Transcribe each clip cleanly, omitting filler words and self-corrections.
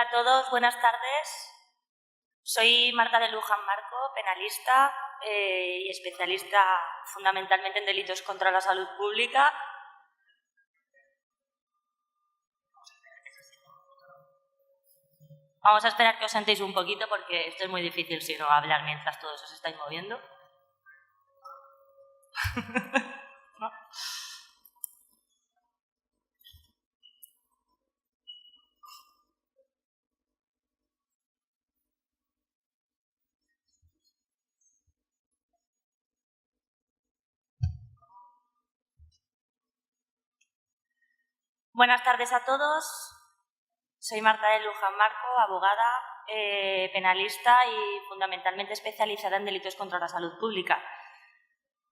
a todos, buenas tardes. Soy Marta de Luján Marco, penalista y especialista fundamentalmente en delitos contra la salud pública. Vamos a esperar que os sentéis un poquito porque esto es muy difícil si no hablar mientras todos os estáis moviendo. ¿No? Buenas tardes a todos. Soy Marta de Luján Marco, abogada, penalista y fundamentalmente especializada en delitos contra la salud pública.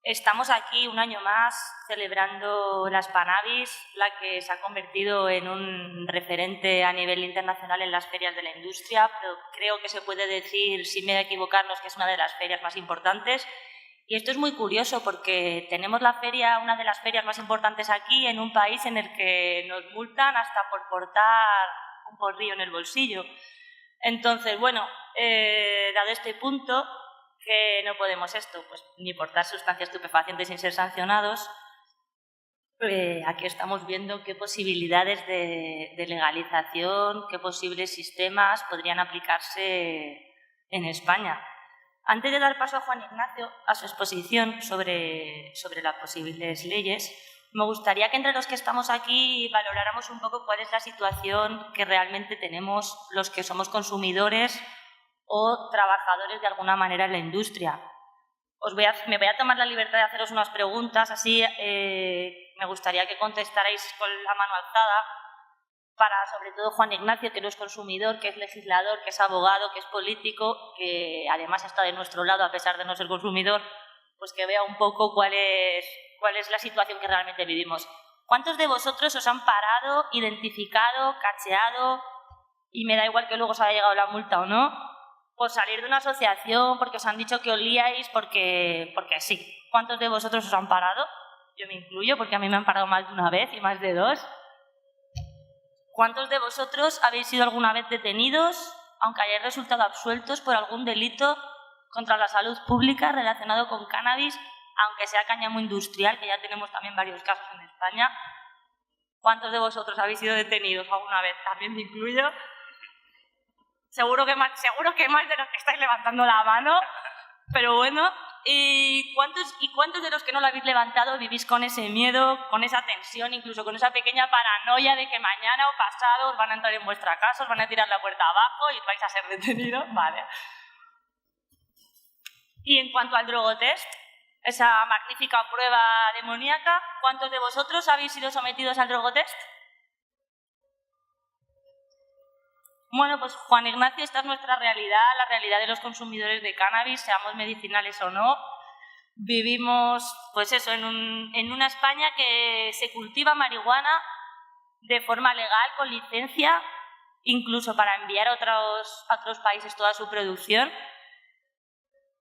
Estamos aquí un año más celebrando la Spanavis, la que se ha convertido en un referente a nivel internacional en las ferias de la industria, pero creo que se puede decir, sin miedo a equivocarnos, que es una de las ferias más importantes. Y esto es muy curioso porque tenemos la feria, una de las ferias más importantes aquí, en un país en el que nos multan hasta por portar un porrillo en el bolsillo. Entonces, bueno, dado este punto, que no podemos pues ni portar sustancias estupefacientes sin ser sancionados, aquí estamos viendo qué posibilidades de legalización, qué posibles sistemas podrían aplicarse en España. Antes de dar paso a Juan Ignacio, a su exposición sobre las posibles leyes, me gustaría que entre los que estamos aquí valoráramos un poco cuál es la situación que realmente tenemos los que somos consumidores o trabajadores de alguna manera en la industria. Me voy a tomar la libertad de haceros unas preguntas, así me gustaría que contestarais con la mano alzada para, sobre todo, Juan Ignacio, que no es consumidor, que es legislador, que es abogado, que es político, que además está de nuestro lado a pesar de no ser consumidor, pues que vea un poco cuál es la situación que realmente vivimos. ¿Cuántos de vosotros os han parado, identificado, cacheado, y me da igual que luego os haya llegado la multa o no, por salir de una asociación, porque os han dicho que olíais, porque sí? ¿Cuántos de vosotros os han parado? Yo me incluyo, porque a mí me han parado más de una vez y más de dos. ¿Cuántos de vosotros habéis sido alguna vez detenidos, aunque hayáis resultado absueltos por algún delito contra la salud pública relacionado con cannabis, aunque sea cáñamo industrial, que ya tenemos también varios casos en España? ¿Cuántos de vosotros habéis sido detenidos alguna vez? También me incluyo. Seguro que más de los que estáis levantando la mano, pero bueno. ¿Y cuántos de los que no lo habéis levantado vivís con ese miedo, con esa tensión, incluso con esa pequeña paranoia de que mañana o pasado os van a entrar en vuestra casa, os van a tirar la puerta abajo y vais a ser detenidos? Vale. Y en cuanto al drogotest, esa magnífica prueba demoníaca, ¿cuántos de vosotros habéis sido sometidos al drogotest? Bueno, pues Juan Ignacio, esta es nuestra realidad, la realidad de los consumidores de cannabis, seamos medicinales o no. Vivimos, pues eso, en una España que se cultiva marihuana de forma legal, con licencia, incluso para enviar a otros países toda su producción,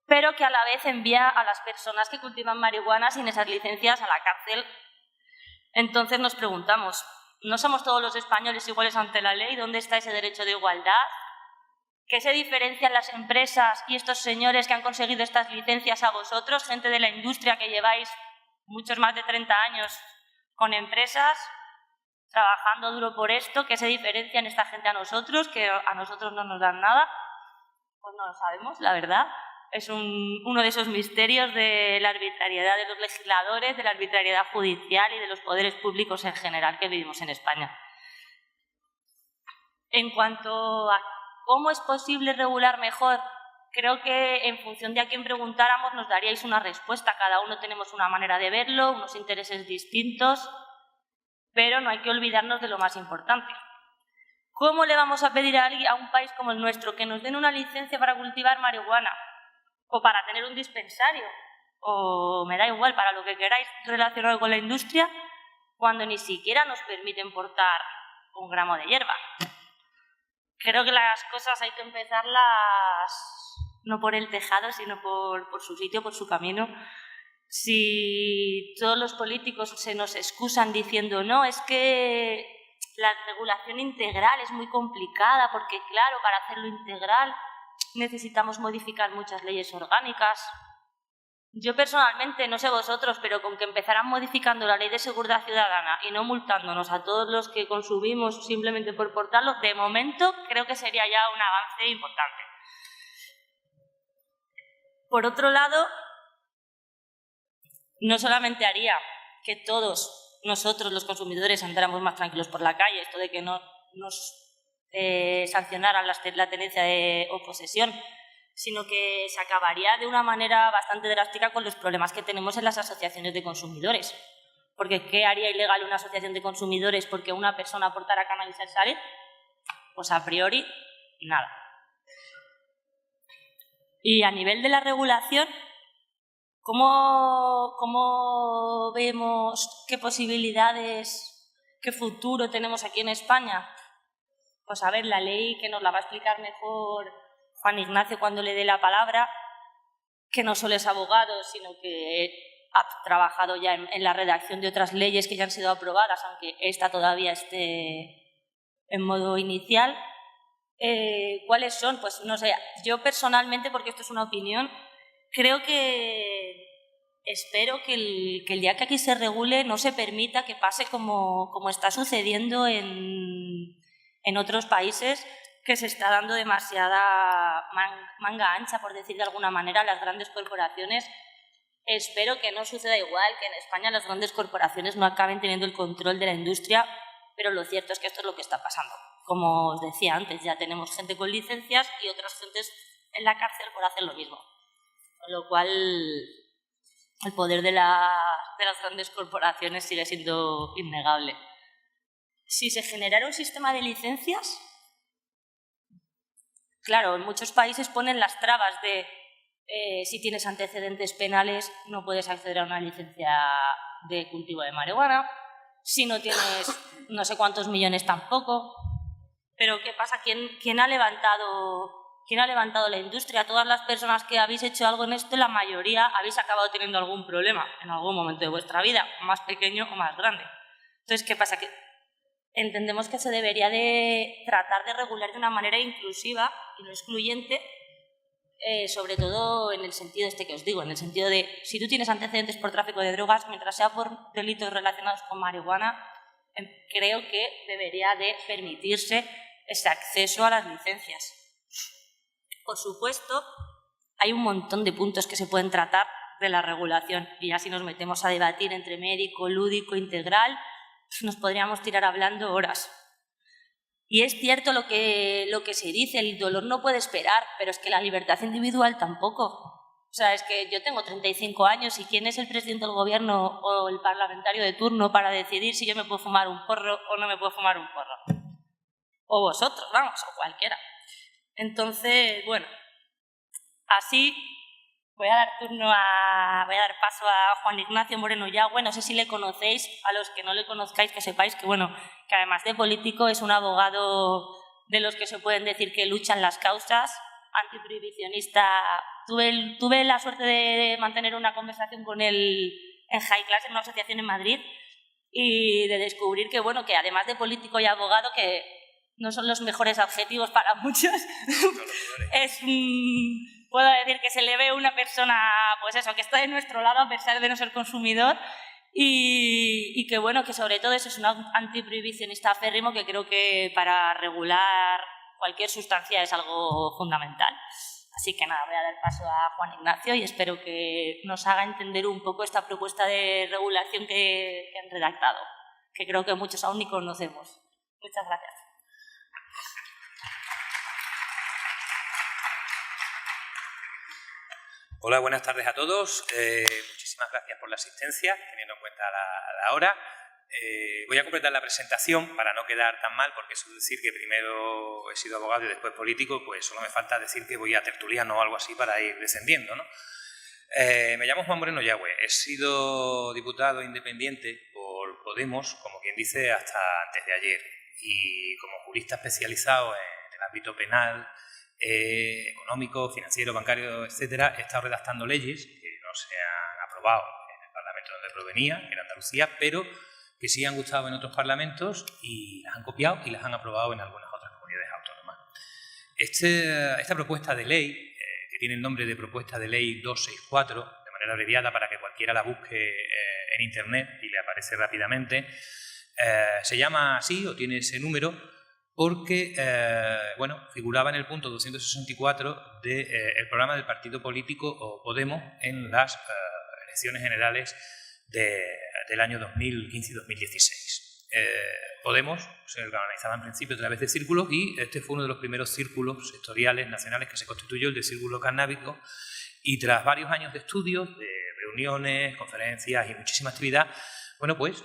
pero que a la vez envía a las personas que cultivan marihuana sin esas licencias a la cárcel. Entonces nos preguntamos, ¿no somos todos los españoles iguales ante la ley? ¿Dónde está ese derecho de igualdad? ¿Qué se diferencian las empresas y estos señores que han conseguido estas licencias a vosotros, gente de la industria que lleváis muchos más de 30 años con empresas, trabajando duro por esto? ¿Qué se diferencian esta gente a nosotros, que a nosotros no nos dan nada? Pues no lo sabemos, la verdad. Es uno de esos misterios de la arbitrariedad de los legisladores, de la arbitrariedad judicial y de los poderes públicos en general que vivimos en España. En cuanto a cómo es posible regular mejor, creo que en función de a quién preguntáramos nos daríais una respuesta. Cada uno tenemos una manera de verlo, unos intereses distintos, pero no hay que olvidarnos de lo más importante. ¿Cómo le vamos a pedir a un país como el nuestro que nos den una licencia para cultivar marihuana? O para tener un dispensario, o me da igual, para lo que queráis relacionado con la industria, cuando ni siquiera nos permiten portar un gramo de hierba? Creo que las cosas hay que empezarlas no por el tejado, sino por su sitio, por su camino. Si todos los políticos se nos excusan diciendo no, es que la regulación integral es muy complicada porque, claro, para hacerlo integral necesitamos modificar muchas leyes orgánicas. Yo personalmente, no sé vosotros, pero con que empezaran modificando la Ley de Seguridad Ciudadana y no multándonos a todos los que consumimos simplemente por portarlo, de momento creo que sería ya un avance importante. Por otro lado, no solamente haría que todos nosotros, los consumidores, andáramos más tranquilos por la calle, esto de que no nos sancionaran la tenencia o posesión, sino que se acabaría de una manera bastante drástica con los problemas que tenemos en las asociaciones de consumidores. Porque ¿qué haría ilegal una asociación de consumidores porque una persona aportara cannabis al salir? Pues a priori, nada. Y a nivel de la regulación, ¿cómo vemos qué posibilidades, qué futuro tenemos aquí en España? Pues a ver, la ley que nos la va a explicar mejor Juan Ignacio cuando le dé la palabra, que no solo es abogado, sino que ha trabajado ya en la redacción de otras leyes que ya han sido aprobadas, aunque esta todavía esté en modo inicial. ¿Cuáles son? Pues no sé, yo personalmente, porque esto es una opinión, creo que espero que el día que aquí se regule no se permita que pase como está sucediendo en otros países, que se está dando demasiada manga ancha, por decir de alguna manera, a las grandes corporaciones. Espero que no suceda igual, que en España las grandes corporaciones no acaben teniendo el control de la industria, pero lo cierto es que esto es lo que está pasando. Como os decía antes, ya tenemos gente con licencias y otras gentes en la cárcel por hacer lo mismo. Con lo cual, el poder de las grandes corporaciones sigue siendo innegable. Si se generara un sistema de licencias, claro, en muchos países ponen las trabas de si tienes antecedentes penales no puedes acceder a una licencia de cultivo de marihuana, si no tienes no sé cuántos millones tampoco. Pero ¿qué pasa? ¿Quién ha levantado la industria? Todas las personas que habéis hecho algo en esto, la mayoría habéis acabado teniendo algún problema en algún momento de vuestra vida, más pequeño o más grande. Entonces, ¿qué pasa? Que entendemos que se debería de tratar de regular de una manera inclusiva y no excluyente, sobre todo en el sentido este que os digo, en el sentido de si tú tienes antecedentes por tráfico de drogas, mientras sea por delitos relacionados con marihuana, creo que debería de permitirse ese acceso a las licencias. Por supuesto, hay un montón de puntos que se pueden tratar de la regulación y ya si nos metemos a debatir entre médico, lúdico, integral, nos podríamos tirar hablando horas. Y es cierto lo que se dice, el dolor no puede esperar, pero es que la libertad individual tampoco. O sea, es que yo tengo 35 años y ¿quién es el presidente del gobierno o el parlamentario de turno para decidir si yo me puedo fumar un porro o no me puedo fumar un porro? O vosotros, vamos, o cualquiera. Entonces, bueno, así voy a dar paso a Juan Ignacio Moreno Yagüe. No sé si le conocéis, a los que no le conozcáis, que sepáis que, bueno, que además de político es un abogado de los que se pueden decir que luchan las causas, antiprohibicionista. Tuve la suerte de mantener una conversación con él en High Class, en una asociación en Madrid, y de descubrir que, bueno, que además de político y abogado, que no son los mejores adjetivos para muchos, puedo decir que se le ve una persona, pues eso, que está de nuestro lado a pesar de no ser consumidor y que, bueno, que sobre todo eso es un antiprohibicionista aférrimo que creo que para regular cualquier sustancia es algo fundamental. Así que nada, voy a dar paso a Juan Ignacio y espero que nos haga entender un poco esta propuesta de regulación que han redactado, que creo que muchos aún ni conocemos. Muchas gracias. Hola, buenas tardes a todos. Muchísimas gracias por la asistencia, teniendo en cuenta la hora. Voy a completar la presentación para no quedar tan mal, porque eso es decir que primero he sido abogado y después político, pues solo me falta decir que voy a tertuliano o algo así para ir descendiendo, ¿no? Me llamo Juan Moreno Yagüe, he sido diputado independiente por Podemos, como quien dice, hasta antes de ayer. Y como jurista especializado en el ámbito penal, económico, financiero, bancario, etcétera, he estado redactando leyes que no se han aprobado en el Parlamento donde provenía, en Andalucía, pero que sí han gustado en otros parlamentos y las han copiado y las han aprobado en algunas otras comunidades autónomas. Esta propuesta de ley, que tiene el nombre de Propuesta de Ley 264, de manera abreviada para que cualquiera la busque en Internet y le aparece rápidamente, se llama así o tiene ese número porque figuraba en el punto 264 del programa del partido político Podemos en las elecciones generales del año 2015 y 2016. Podemos se organizaba en principio a través de círculos y este fue uno de los primeros círculos sectoriales nacionales que se constituyó, el de Círculo Cannábico, y tras varios años de estudios, de reuniones, conferencias y muchísima actividad,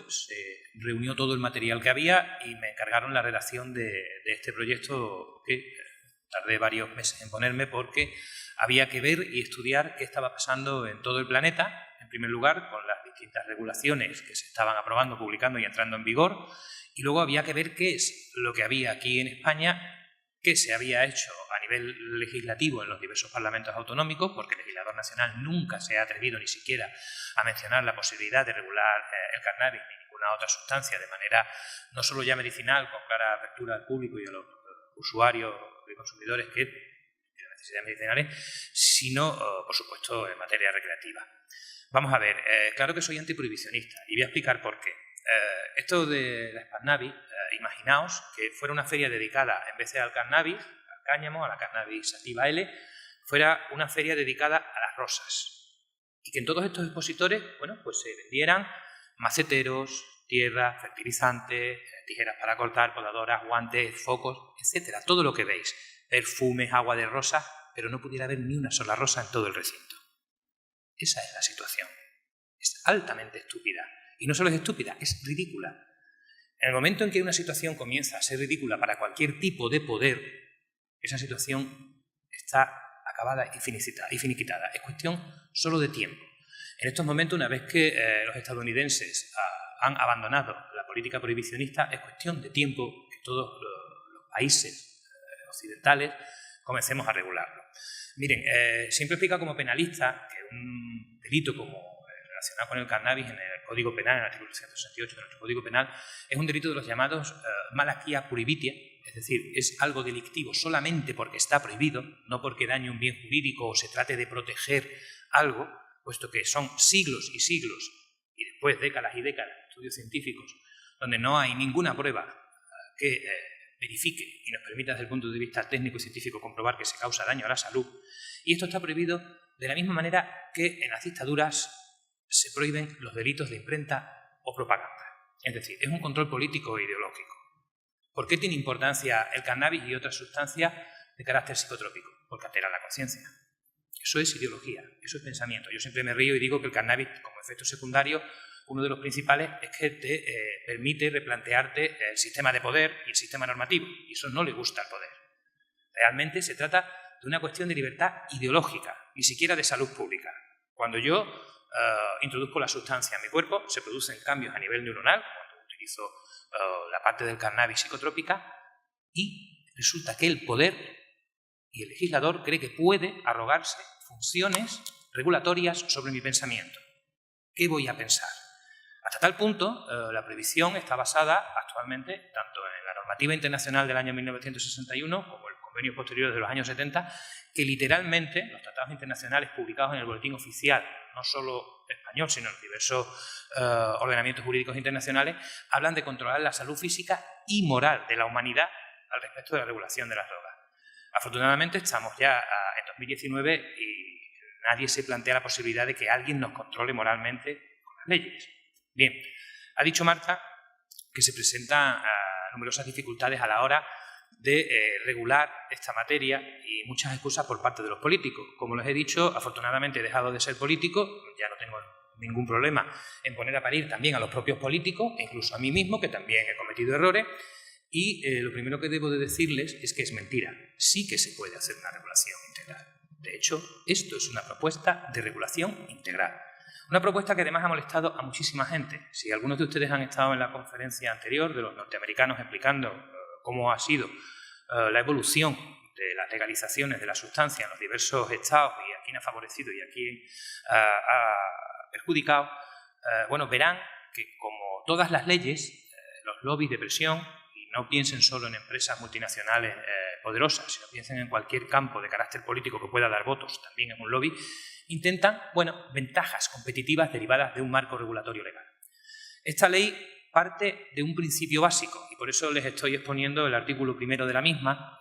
se reunió todo el material que había y me encargaron la redacción de este proyecto que tardé varios meses en ponerme porque había que ver y estudiar qué estaba pasando en todo el planeta, en primer lugar, con las distintas regulaciones que se estaban aprobando, publicando y entrando en vigor, y luego había que ver qué es lo que había aquí en España, qué se había hecho a nivel legislativo en los diversos parlamentos autonómicos, porque el legislador nacional nunca se ha atrevido ni siquiera a mencionar la posibilidad de regular el cannabis ni ninguna otra sustancia de manera no solo ya medicinal, con clara apertura al público y a los usuarios y consumidores que tienen necesidades medicinales, sino, por supuesto, en materia recreativa. Vamos a ver, claro que soy antiprohibicionista y voy a explicar por qué. Esto de la Spannabis, imaginaos que fuera una feria dedicada, en vez de al cannabis, al cáñamo, a la cannabis sativa L, fuera una feria dedicada a las rosas. Y que en todos estos expositores, se vendieran maceteros, tierra, fertilizantes, tijeras para cortar, podadoras, guantes, focos, etcétera. Todo lo que veis, perfumes, agua de rosa, pero no pudiera haber ni una sola rosa en todo el recinto. Esa es la situación. Es altamente estúpida. Y no solo es estúpida, es ridícula. En el momento en que una situación comienza a ser ridícula para cualquier tipo de poder, esa situación está acabada y finiquitada. Es cuestión solo de tiempo. En estos momentos, una vez que los estadounidenses han abandonado la política prohibicionista, es cuestión de tiempo que todos los países occidentales comencemos a regularlo. Miren, siempre explica como penalista que un delito relacionado con el cannabis en el Código Penal, en el artículo 168 de nuestro Código Penal, es un delito de los llamados malaquia prohibitia, es decir, es algo delictivo solamente porque está prohibido, no porque dañe un bien jurídico o se trate de proteger algo, puesto que son siglos y siglos, y después décadas y décadas de estudios científicos, donde no hay ninguna prueba que verifique y nos permita desde el punto de vista técnico y científico comprobar que se causa daño a la salud. Y esto está prohibido de la misma manera que en las dictaduras se prohíben los delitos de imprenta o propaganda. Es decir, es un control político e ideológico. ¿Por qué tiene importancia el cannabis y otras sustancias de carácter psicotrópico? Porque altera la conciencia. Eso es ideología, eso es pensamiento. Yo siempre me río y digo que el cannabis, como efecto secundario, uno de los principales es que te permite replantearte el sistema de poder y el sistema normativo. Y eso no le gusta al poder. Realmente se trata de una cuestión de libertad ideológica, ni siquiera de salud pública. Cuando yo introduzco la sustancia en mi cuerpo, se producen cambios a nivel neuronal, cuando utilizo la parte del cannabis psicotrópica, y resulta que el poder y el legislador cree que puede arrogarse funciones regulatorias sobre mi pensamiento. ¿Qué voy a pensar? Hasta tal punto, la prohibición está basada actualmente tanto en la normativa internacional del año 1961 como en convenios posteriores de los años 70, que literalmente los tratados internacionales publicados en el Boletín Oficial, no solo español, sino en diversos ordenamientos jurídicos internacionales, hablan de controlar la salud física y moral de la humanidad al respecto de la regulación de las drogas. Afortunadamente estamos ya en 2019 y nadie se plantea la posibilidad de que alguien nos controle moralmente con las leyes. Bien, ha dicho Marta que se presentan numerosas dificultades a la hora de regular esta materia y muchas excusas por parte de los políticos. Como les he dicho, afortunadamente he dejado de ser político, ya no tengo ningún problema en poner a parir también a los propios políticos, e incluso a mí mismo, que también he cometido errores, y lo primero que debo de decirles es que es mentira. Sí que se puede hacer una regulación integral. De hecho, esto es una propuesta de regulación integral. Una propuesta que además ha molestado a muchísima gente. Si algunos de ustedes han estado en la conferencia anterior de los norteamericanos explicando cómo ha sido la evolución de las legalizaciones de la sustancia en los diversos estados y a quién ha favorecido y a quién ha perjudicado, verán que, como todas las leyes, los lobbies de presión, y no piensen solo en empresas multinacionales poderosas, sino piensen en cualquier campo de carácter político que pueda dar votos, también en un lobby, intentan, ventajas competitivas derivadas de un marco regulatorio legal. Esta ley parte de un principio básico, y por eso les estoy exponiendo el artículo 1 de la misma,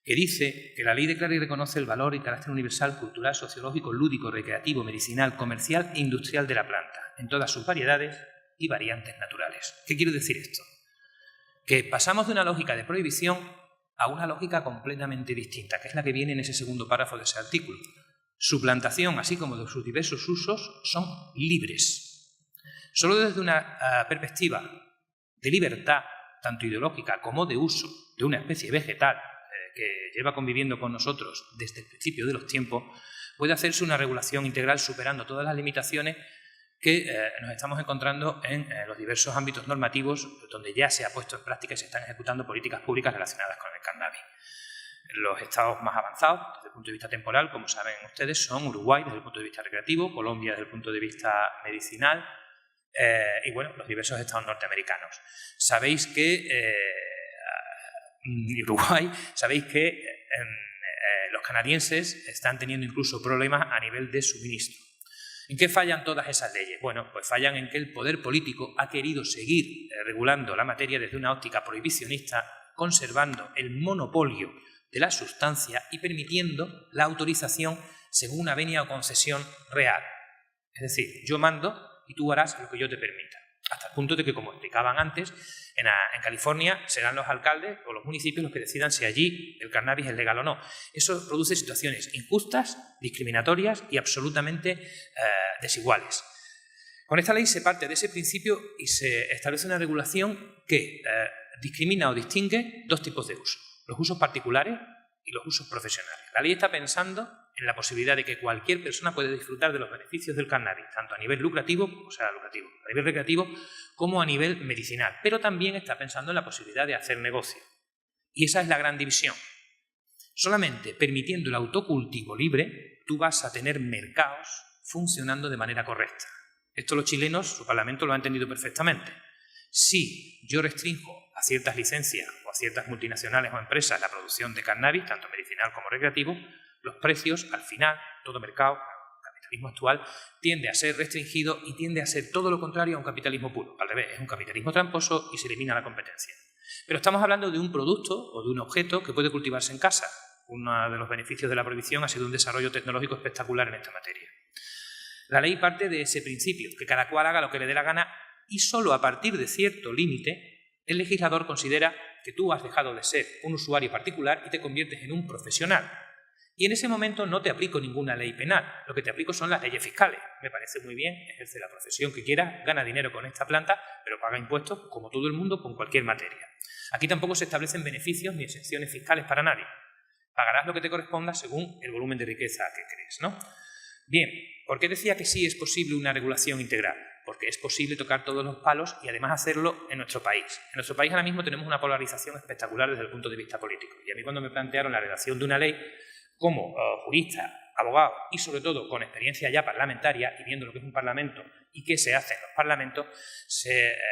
que dice que la ley declara y reconoce el valor y carácter universal, cultural, sociológico, lúdico, recreativo, medicinal, comercial e industrial de la planta, en todas sus variedades y variantes naturales. ¿Qué quiere decir esto? Que pasamos de una lógica de prohibición a una lógica completamente distinta, que es la que viene en ese segundo párrafo de ese artículo. Su plantación, así como de sus diversos usos, son libres. Solo desde una perspectiva de libertad, tanto ideológica como de uso de una especie vegetal que lleva conviviendo con nosotros desde el principio de los tiempos, puede hacerse una regulación integral superando todas las limitaciones que nos estamos encontrando en los diversos ámbitos normativos donde ya se ha puesto en práctica y se están ejecutando políticas públicas relacionadas con el cannabis. Los estados más avanzados desde el punto de vista temporal, como saben ustedes, son Uruguay desde el punto de vista recreativo, Colombia desde el punto de vista medicinal y, los diversos estados norteamericanos. Sabéis que Uruguay, sabéis que los canadienses están teniendo incluso problemas a nivel de suministro. ¿En qué fallan todas esas leyes? Bueno, pues fallan en que el poder político ha querido seguir regulando la materia desde una óptica prohibicionista, conservando el monopolio de la sustancia y permitiendo la autorización según una venia o concesión real. Es decir, yo mando y tú harás lo que yo te permita. Hasta el punto de que, como explicaban antes, en California serán los alcaldes o los municipios los que decidan si allí el cannabis es legal o no. Eso produce situaciones injustas, discriminatorias y absolutamente desiguales. Con esta ley se parte de ese principio y se establece una regulación que discrimina o distingue dos tipos de usos: los usos particulares y los usos profesionales. La ley está pensando en la posibilidad de que cualquier persona pueda disfrutar de los beneficios del cannabis, tanto a nivel lucrativo, a nivel recreativo, como a nivel medicinal. Pero también está pensando en la posibilidad de hacer negocio. Y esa es la gran división. Solamente permitiendo el autocultivo libre, tú vas a tener mercados funcionando de manera correcta. Esto los chilenos, su parlamento lo ha entendido perfectamente. Si yo restringo a ciertas licencias o a ciertas multinacionales o empresas la producción de cannabis, tanto medicinal como recreativo, los precios, al final, todo mercado, el capitalismo actual, tiende a ser restringido y tiende a ser todo lo contrario a un capitalismo puro. Al revés, es un capitalismo tramposo y se elimina la competencia. Pero estamos hablando de un producto o de un objeto que puede cultivarse en casa. Uno de los beneficios de la prohibición ha sido un desarrollo tecnológico espectacular en esta materia. La ley parte de ese principio, que cada cual haga lo que le dé la gana, y solo a partir de cierto límite el legislador considera que tú has dejado de ser un usuario particular y te conviertes en un profesional. Y en ese momento no te aplico ninguna ley penal, lo que te aplico son las leyes fiscales. Me parece muy bien, ejerce la profesión que quieras, gana dinero con esta planta, pero paga impuestos como todo el mundo con cualquier materia. Aquí tampoco se establecen beneficios ni exenciones fiscales para nadie. Pagarás lo que te corresponda según el volumen de riqueza que crees, ¿no? Bien, ¿por qué decía que sí es posible una regulación integral? Porque es posible tocar todos los palos y además hacerlo en nuestro país. En nuestro país ahora mismo tenemos una polarización espectacular desde el punto de vista político. Y a mí, cuando me plantearon la redacción de una ley, como jurista, abogado y sobre todo con experiencia ya parlamentaria y viendo lo que es un parlamento y qué se hace en los parlamentos,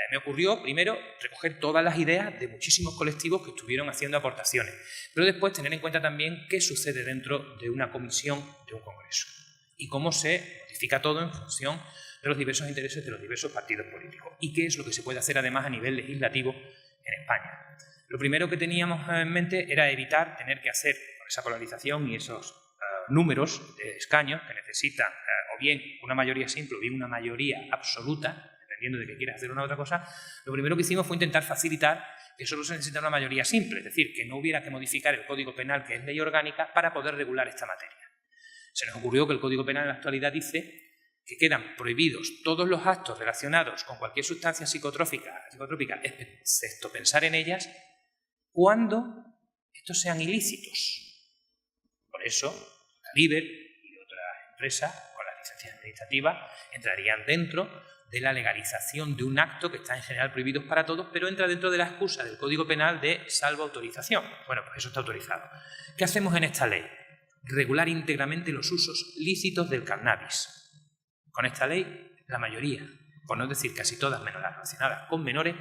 me ocurrió primero recoger todas las ideas de muchísimos colectivos que estuvieron haciendo aportaciones, pero después tener en cuenta también qué sucede dentro de una comisión de un congreso y cómo se modifica todo en función de los diversos intereses de los diversos partidos políticos y qué es lo que se puede hacer además a nivel legislativo en España. Lo primero que teníamos en mente era evitar tener que hacer con esa polarización y esos números de escaños que necesitan o bien una mayoría simple o bien una mayoría absoluta, dependiendo de que quieras hacer una u otra cosa. Lo primero que hicimos fue intentar facilitar que solo se necesita una mayoría simple, es decir, que no hubiera que modificar el Código Penal, que es ley orgánica, para poder regular esta materia. Se nos ocurrió que el Código Penal en la actualidad dice que quedan prohibidos todos los actos relacionados con cualquier sustancia psicotrópica, excepto pensar en ellas, cuando estos sean ilícitos. Por eso, la Liber y otras empresas con las licencias administrativas entrarían dentro de la legalización de un acto que está en general prohibido para todos, pero entra dentro de la excusa del Código Penal de salvo autorización. Bueno, pues eso está autorizado. ¿Qué hacemos en esta ley? Regular íntegramente los usos lícitos del cannabis. Con esta ley, la mayoría por no decir casi todas, menos las relacionadas con menores,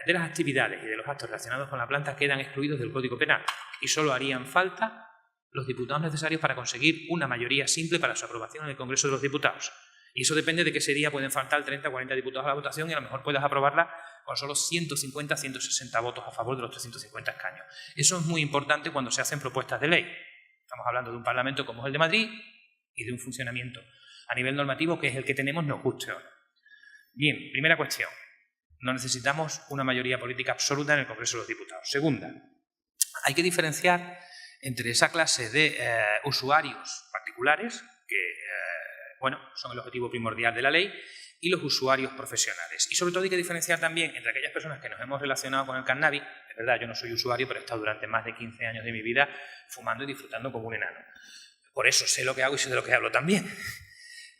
de las actividades y de los actos relacionados con la planta quedan excluidos del Código Penal y solo harían falta los diputados necesarios para conseguir una mayoría simple para su aprobación en el Congreso de los Diputados. Y eso depende de que ese día pueden faltar 30 o 40 diputados a la votación y a lo mejor puedas aprobarla con solo 150, 160 votos a favor de los 350 escaños. Eso es muy importante cuando se hacen propuestas de ley. Estamos hablando de un Parlamento como es el de Madrid y de un funcionamiento a nivel normativo que es el que tenemos, nos guste o no. Bien, primera cuestión. No necesitamos una mayoría política absoluta en el Congreso de los Diputados. Segunda, hay que diferenciar entre esa clase de usuarios particulares que bueno, son el objetivo primordial de la ley, y los usuarios profesionales. Y sobre todo hay que diferenciar también entre aquellas personas que nos hemos relacionado con el cannabis. Es verdad, yo no soy usuario, pero he estado durante más de 15 años de mi vida fumando y disfrutando como un enano. Por eso sé lo que hago y sé de lo que hablo también.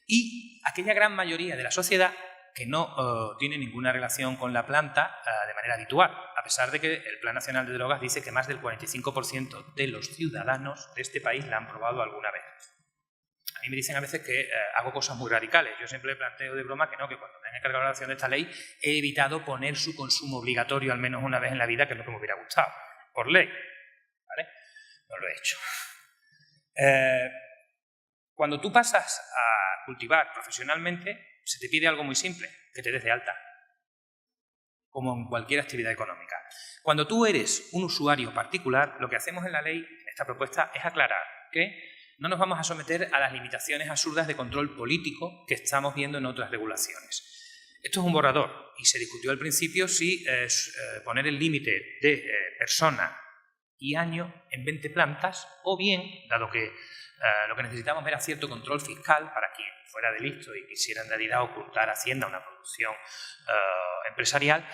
Y aquella gran mayoría de la sociedad que no tiene ninguna relación con la planta de manera habitual, a pesar de que el Plan Nacional de Drogas dice que más del 45% de los ciudadanos de este país la han probado alguna vez. A mí me dicen a veces que hago cosas muy radicales. Yo siempre le planteo de broma que no, que cuando me han encargado la acción de esta ley he evitado poner su consumo obligatorio al menos una vez en la vida, que es lo que me hubiera gustado, por ley. ¿Vale? No lo he hecho. Cuando tú pasas a cultivar profesionalmente, se te pide algo muy simple, que te des de alta, como en cualquier actividad económica. Cuando tú eres un usuario particular, lo que hacemos en la ley, en esta propuesta, es aclarar que no nos vamos a someter a las limitaciones absurdas de control político que estamos viendo en otras regulaciones. Esto es un borrador y se discutió al principio si poner el límite de persona y año en 20 plantas o bien, dado que lo que necesitamos era cierto control fiscal para quien fuera de listo y quisiera en realidad ocultar Hacienda una producción empresarial,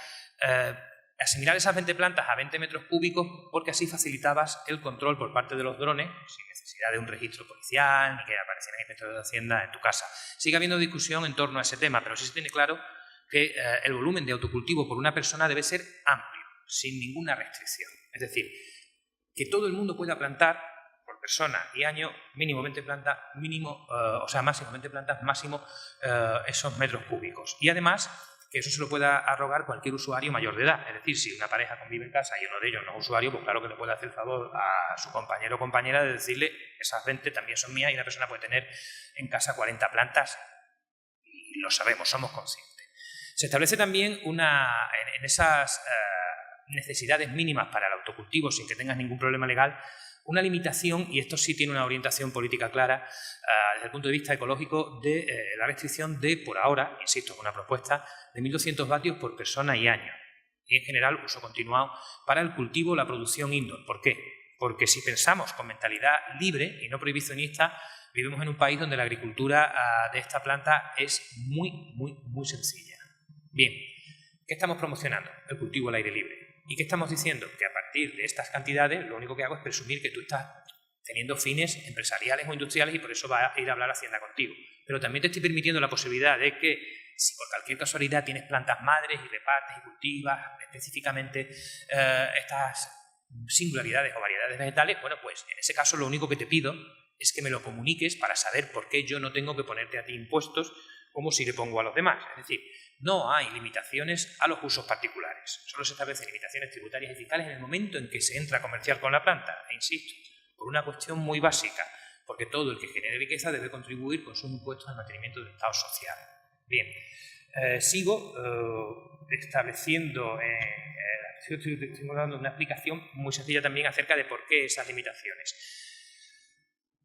asimilar esas 20 plantas a 20 metros cúbicos porque así facilitabas el control por parte de los drones sin necesidad de un registro policial ni que aparecieran inspectores de Hacienda en tu casa. Sigue habiendo discusión en torno a ese tema, pero sí se tiene claro que el volumen de autocultivo por una persona debe ser amplio, sin ninguna restricción. Es decir, que todo el mundo pueda plantar por persona y año mínimo 20 plantas, máximo 20 plantas, máximo esos metros cúbicos. Y además que eso se lo pueda arrogar cualquier usuario mayor de edad. Es decir, si una pareja convive en casa y uno de ellos no es usuario, pues claro que le puede hacer el favor a su compañero o compañera de decirle esas 20 también son mías y una persona puede tener en casa 40 plantas y lo sabemos, somos conscientes. Se establece también en esas necesidades mínimas para el autocultivo sin que tengas ningún problema legal, una limitación, y esto sí tiene una orientación política clara desde el punto de vista ecológico, de la restricción de, por ahora, insisto, una propuesta de 1.200 vatios por persona y año. Y en general, uso continuado para el cultivo o la producción indoor. ¿Por qué? Porque si pensamos con mentalidad libre y no prohibicionista, vivimos en un país donde la agricultura de esta planta es muy sencilla. Bien, ¿qué estamos promocionando? El cultivo al aire libre. ¿Y qué estamos diciendo? Que a partir de estas cantidades lo único que hago es presumir que tú estás teniendo fines empresariales o industriales y por eso va a ir a hablar Hacienda contigo. Pero también te estoy permitiendo la posibilidad de que si por cualquier casualidad tienes plantas madres y repartes y cultivas específicamente estas singularidades o variedades vegetales, bueno, pues en ese caso lo único que te pido es que me lo comuniques para saber por qué yo no tengo que ponerte a ti impuestos como si le pongo a los demás. Es decir, no hay limitaciones a los usos particulares. Solo se establecen limitaciones tributarias y fiscales en el momento en que se entra a comerciar con la planta. E insisto, por una cuestión muy básica, porque todo el que genere riqueza debe contribuir con sus impuestos al mantenimiento del Estado social. Bien, sigo estableciendo, estoy dando una explicación muy sencilla también acerca de por qué esas limitaciones.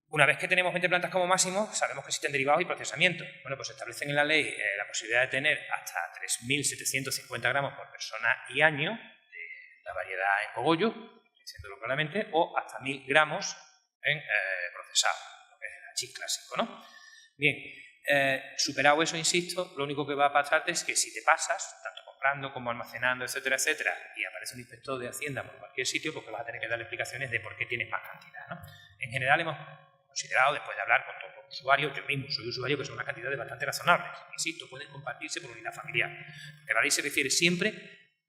Una vez que tenemos 20 plantas como máximo, sabemos que existen derivados y procesamiento. Bueno, pues se establecen en la ley la posibilidad de tener hasta 3.750 gramos por persona y año de la variedad en cogollo, diciéndolo claramente, o hasta 1.000 gramos en procesado, lo que es el hachís clásico, ¿no? Bien, superado eso, insisto, lo único que va a pasarte es que si te pasas, tanto comprando como almacenando, etcétera, etcétera, y aparece un inspector de Hacienda por cualquier sitio, pues vas a tener que darle explicaciones de por qué tienes más cantidad, ¿no? En general hemos considerado, después de hablar con todos los usuarios, yo mismo soy usuario, que son unas cantidades bastante razonables. Insisto, pueden compartirse por unidad familiar. Porque la ley se refiere siempre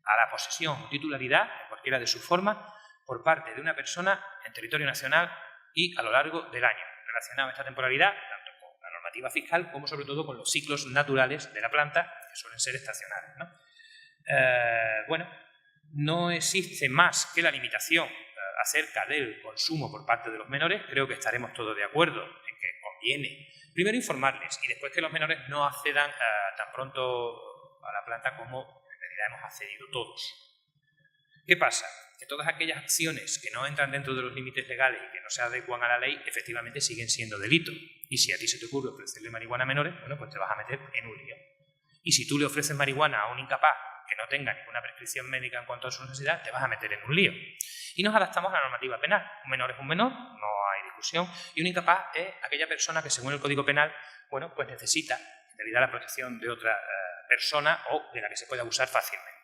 a la posesión o titularidad, en cualquiera de sus formas, por parte de una persona en territorio nacional y a lo largo del año. Relacionado a esta temporalidad, tanto con la normativa normativa fiscal como sobre todo con los ciclos naturales de la planta, que suelen ser estacionales, ¿no? Bueno, no existe más que la limitación acerca del consumo por parte de los menores. Creo que estaremos todos de acuerdo en que conviene primero informarles y después que los menores no accedan tan pronto a la planta como en realidad hemos accedido todos. ¿Qué pasa? Que todas aquellas acciones que no entran dentro de los límites legales y que no se adecuan a la ley, efectivamente siguen siendo delito. Y si a ti se te ocurre ofrecerle marihuana a menores, bueno, pues te vas a meter en un lío. Y si tú le ofreces marihuana a un incapaz que no tenga ninguna prescripción médica en cuanto a su necesidad, te vas a meter en un lío. Y nos adaptamos a la normativa penal. Un menor es un menor, no hay discusión, y un incapaz es aquella persona que, según el Código Penal, bueno, pues necesita, en realidad, la protección de otra persona o de la que se puede abusar fácilmente.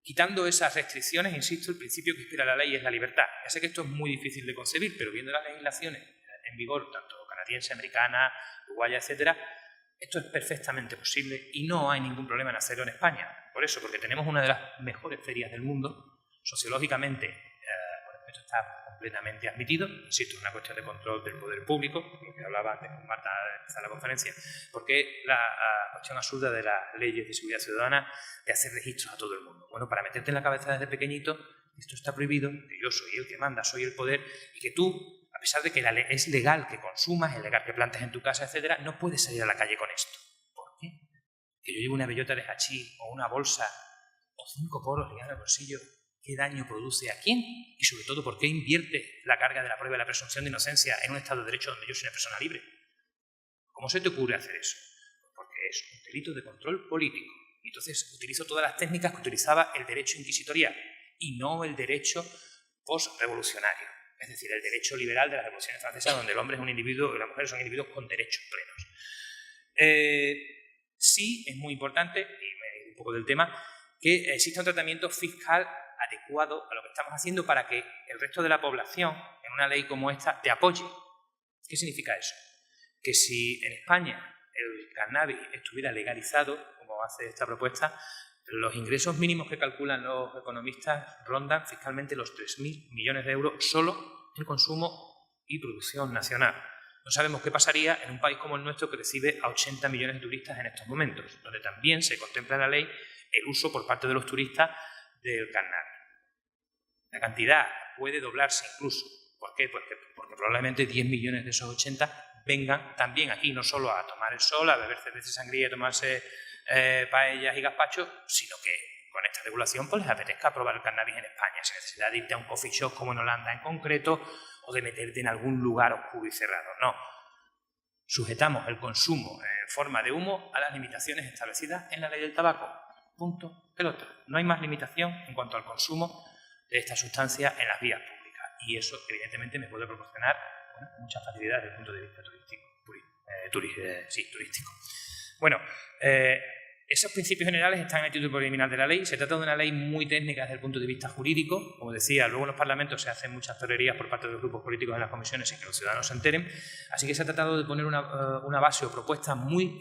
Quitando esas restricciones, insisto, el principio que inspira la ley es la libertad. Ya sé que esto es muy difícil de concebir, pero viendo las legislaciones en vigor, tanto canadiense, americana, uruguaya, etcétera, esto es perfectamente posible y no hay ningún problema en hacerlo en España. Por eso, porque tenemos una de las mejores ferias del mundo, sociológicamente, bueno, esto está completamente admitido, insisto, es una cuestión de control del poder público, lo que hablaba antes con Marta al empezar la conferencia, porque la cuestión absurda de las leyes de seguridad ciudadana de hacer registros a todo el mundo. Bueno, para meterte en la cabeza desde pequeñito, esto está prohibido, que yo soy el que manda, soy el poder, y que tú, a pesar de que es legal que consumas, es legal que plantes en tu casa, etcétera, no puedes salir a la calle con esto. ¿Por qué? Que yo llevo una bellota de hachís o una bolsa o 5 poros ligados al bolsillo, ¿qué daño produce a quién? Y sobre todo, ¿por qué invierte la carga de la prueba de la presunción de inocencia en un Estado de Derecho donde yo soy una persona libre? ¿Cómo se te ocurre hacer eso? Porque es un delito de control político. Y entonces utilizo todas las técnicas que utilizaba el derecho inquisitorial y no el derecho post-revolucionario. Es decir, el derecho liberal de la Revolución Francesa, donde el hombre es un individuo y las mujeres son individuos con derechos plenos. Sí, es muy importante, y me he ido un poco del tema, que exista un tratamiento fiscal adecuado a lo que estamos haciendo para que el resto de la población, en una ley como esta, te apoye. ¿Qué significa eso? Que si en España el cannabis estuviera legalizado, como hace esta propuesta, los ingresos mínimos que calculan los economistas rondan fiscalmente los 3.000 millones de euros solo en consumo y producción nacional. No sabemos qué pasaría en un país como el nuestro que recibe a 80 millones de turistas en estos momentos, donde también se contempla en la ley el uso por parte de los turistas del cannabis. La cantidad puede doblarse incluso. ¿Por qué? Porque probablemente 10 millones de esos 80 vengan también aquí, no solo a tomar el sol, a beber cerveza y sangría, a tomarse paellas y gazpachos, sino que con esta regulación pues les apetezca probar el cannabis en España, sin necesidad de irte a un coffee shop como en Holanda en concreto o de meterte en algún lugar oscuro y cerrado. No. Sujetamos el consumo en forma de humo a las limitaciones establecidas en la ley del tabaco. Punto. Pelota. No hay más limitación en cuanto al consumo de esta sustancia en las vías públicas. Y eso, evidentemente, me puede proporcionar muchas facilidades desde el punto de vista turístico. Bueno, esos principios generales están en el título preliminar de la ley. Se trata de una ley muy técnica desde el punto de vista jurídico. Como decía, luego en los parlamentos se hacen muchas torerías por parte de los grupos políticos en las comisiones sin que los ciudadanos se enteren. Así que se ha tratado de poner una base o propuesta muy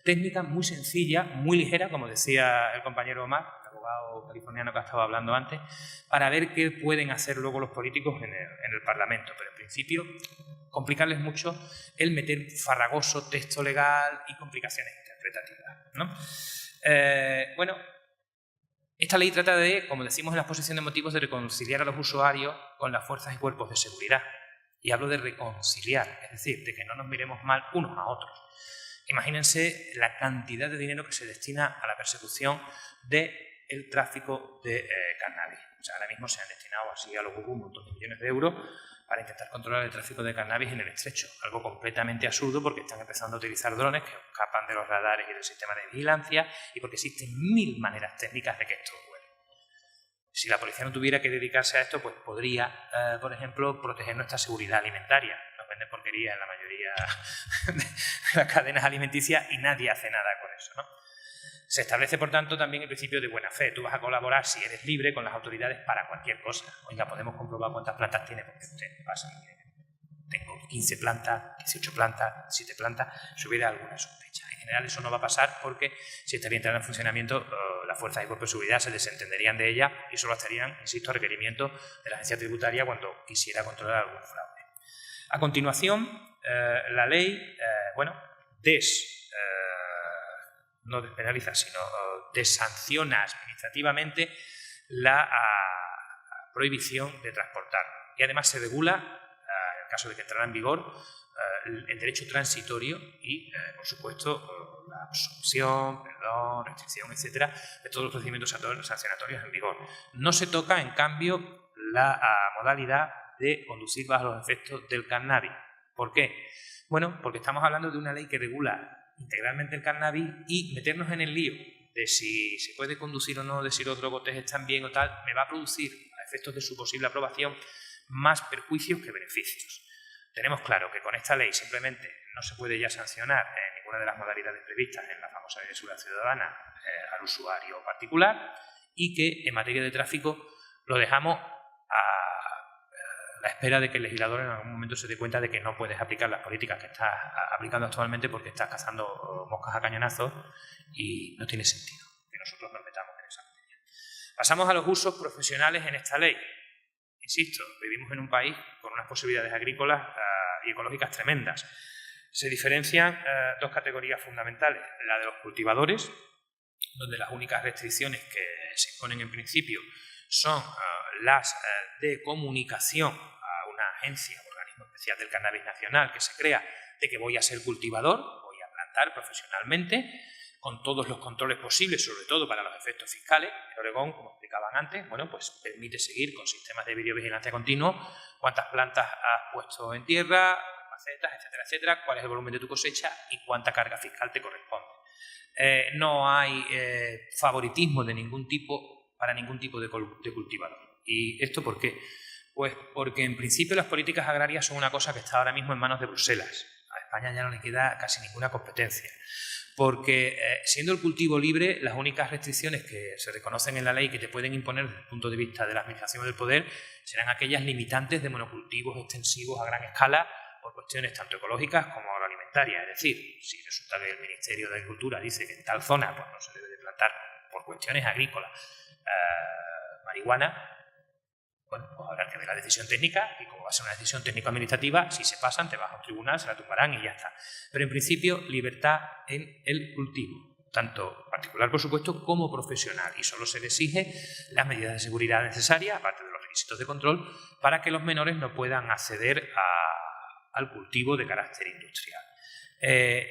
técnica, muy sencilla, muy ligera, como decía el compañero Omar, el abogado californiano que ha estado hablando antes, para ver qué pueden hacer luego los políticos en el Parlamento. Pero en principio, complicarles mucho el meter farragoso texto legal y complicaciones interpretativas, ¿no? Bueno, esta ley trata de, como decimos en la exposición de motivos, de reconciliar a los usuarios con las fuerzas y cuerpos de seguridad. Y hablo de reconciliar, es decir, de que no nos miremos mal unos a otros. Imagínense la cantidad de dinero que se destina a la persecución del tráfico de cannabis. O sea, ahora mismo se han destinado así a lo que hubo un montón de millones de euros para intentar controlar el tráfico de cannabis en el estrecho. Algo completamente absurdo porque están empezando a utilizar drones que escapan de los radares y del sistema de vigilancia y porque existen 1000 maneras técnicas de que esto ocurra. Si la policía no tuviera que dedicarse a esto, pues podría, por ejemplo, proteger nuestra seguridad alimentaria. Nos venden porquería en la mayoría de las cadenas alimenticias y nadie hace nada con eso, ¿no? Se establece, por tanto, también el principio de buena fe. Tú vas a colaborar, si eres libre, con las autoridades para cualquier cosa. Oiga, podemos comprobar cuántas plantas tiene, porque usted pasa. Tengo 15 plantas, 18 plantas, 7 plantas, si hubiera alguna sospecha. En general eso no va a pasar porque si estaría entrando en funcionamiento, las fuerzas y cuerpos de seguridad se desentenderían de ella y solo estarían, insisto, a requerimiento de la agencia tributaria cuando quisiera controlar algún fraude. A continuación, la ley, no despenaliza, sino desanciona administrativamente la prohibición de transportar. Y además se regula, en el caso de que entrara en vigor, el derecho transitorio y, por supuesto, la absolución, perdón, restricción, etcétera, de todos los procedimientos sancionatorios en vigor. No se toca, en cambio, la modalidad de conducir bajo los efectos del cannabis. ¿Por qué? Bueno, porque estamos hablando de una ley que regula integralmente el cannabis y meternos en el lío de si se puede conducir o no, de si los drogotes están bien o tal, me va a producir, a efectos de su posible aprobación, más perjuicios que beneficios. Tenemos claro que con esta ley simplemente no se puede ya sancionar ninguna de las modalidades previstas en la famosa Ley de Seguridad Ciudadana al usuario particular y que en materia de tráfico lo dejamos a la espera de que el legislador en algún momento se dé cuenta de que no puedes aplicar las políticas que estás aplicando actualmente porque estás cazando moscas a cañonazos y no tiene sentido que nosotros nos metamos en esa materia. Pasamos a los usos profesionales en esta ley. Insisto, vivimos en un país con unas posibilidades agrícolas y ecológicas tremendas. Se diferencian dos categorías fundamentales. La de los cultivadores, donde las únicas restricciones que se imponen en principio son las de comunicación a una agencia, un organismo especial del cannabis nacional que se crea, de que voy a ser cultivador, voy a plantar profesionalmente, con todos los controles posibles, sobre todo para los efectos fiscales. En Oregón, como explicaban antes, pues permite seguir con sistemas de videovigilancia continuo cuántas plantas has puesto en tierra, macetas, etcétera, etcétera, cuál es el volumen de tu cosecha y cuánta carga fiscal te corresponde. No hay favoritismo de ningún tipo para ningún tipo de cultivador. ¿Y esto por qué? Pues porque en principio las políticas agrarias son una cosa que está ahora mismo en manos de Bruselas. A España ya no le queda casi ninguna competencia. Porque siendo el cultivo libre, las únicas restricciones que se reconocen en la ley que te pueden imponer desde el punto de vista de la administración del poder serán aquellas limitantes de monocultivos extensivos a gran escala por cuestiones tanto ecológicas como agroalimentarias. Es decir, si resulta que el Ministerio de Agricultura dice que en tal zona pues, no se debe de plantar por cuestiones agrícolas marihuana, pues habrá que ver la decisión técnica y como va a ser una decisión técnico-administrativa, si se pasan, te vas a un tribunal, se la tumbarán y ya está. Pero en principio, libertad en el cultivo, tanto particular, por supuesto, como profesional. Y solo se le exige las medidas de seguridad necesarias, aparte de los requisitos de control, para que los menores no puedan acceder al cultivo de carácter industrial.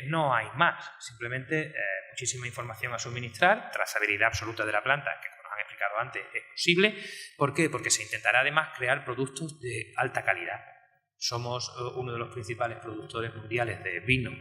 No hay más, simplemente muchísima información a suministrar, trazabilidad absoluta de la planta, que como nos han explicado antes es posible. ¿Por qué? Porque se intentará además crear productos de alta calidad. Somos uno de los principales productores mundiales de vino